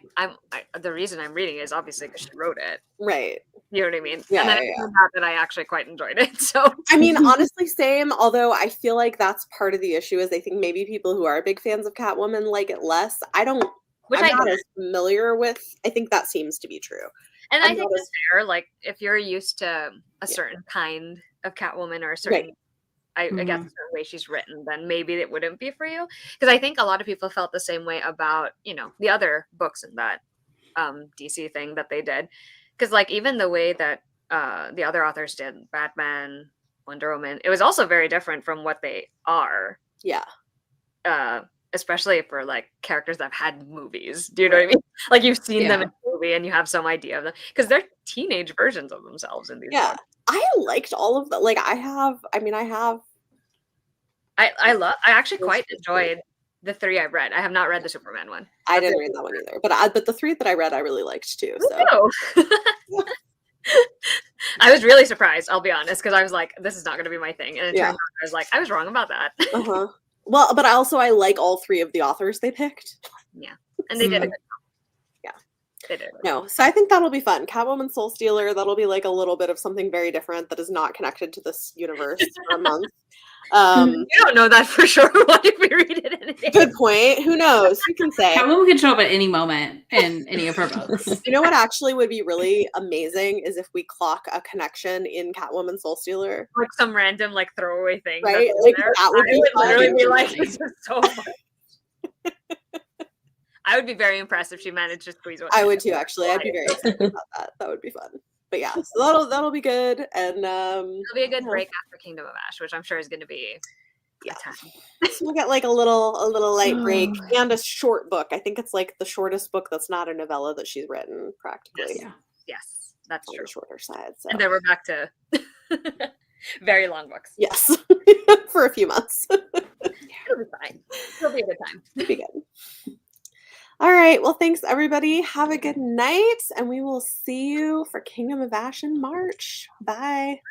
the reason I'm reading it is obviously because she wrote it. right. You know what I mean? Yeah, And then yeah, it turned out that I actually quite enjoyed it. So I mean, honestly, same. Although I feel like that's part of the issue is I think maybe people who are big fans of Catwoman like it less. I'm not as familiar with. I think that seems to be true. And I'm I think not it's fair. Like if you're used to a certain kind of Catwoman or a certain, I guess a certain way she's written, then maybe it wouldn't be for you. Because I think a lot of people felt the same way about the other books in that DC thing that they did. Because like even the way that the other authors did Batman, Wonder Woman, it was also very different from what they are. Yeah. Especially for like characters that have had movies. Do you know what I mean? Like you've seen them in a movie and you have some idea of them because they're teenage versions of themselves in these books. I liked all of that. Like I actually quite enjoyed the 3 I've read. I have not read the Superman one. I didn't read that one either, but the 3 that I read I really liked too. So I was really surprised, I'll be honest, because I was like, this is not going to be my thing, and it turned out I was like, I was wrong about that. Well, but I like all 3 of the authors they picked. Yeah, and they did a good job. Yeah, they did. No, so I think that'll be fun. Catwoman Soul Stealer. That'll be like a little bit of something very different that is not connected to this universe for a month. You don't know that for sure. What if we read it in a day? Good point. Who knows? Who can say? Catwoman can show up at any moment in any of her books. You know what actually would be really amazing is if we clock a connection in Catwoman Soul Stealer. Like some random like throwaway thing. Right? Like that would be fun. literally be like, this is so fun. I would be very impressed if she managed to squeeze one. I would too, actually. I'd be very excited about that. That would be fun. But yeah, so that'll be good. And it'll be a good break after Kingdom of Ash, which I'm sure is going to be a time. So we'll get like a little light break and a short book. I think it's like the shortest book that's not a novella that she's written, practically. Yes, that's on true. the shorter side. So. And then we're back to very long books. Yes, for a few months. It'll be fine. It'll be a good time. It'll be good. All right. Well, thanks, everybody. Have a good night, and we will see you for Kingdom of Ash in March. Bye.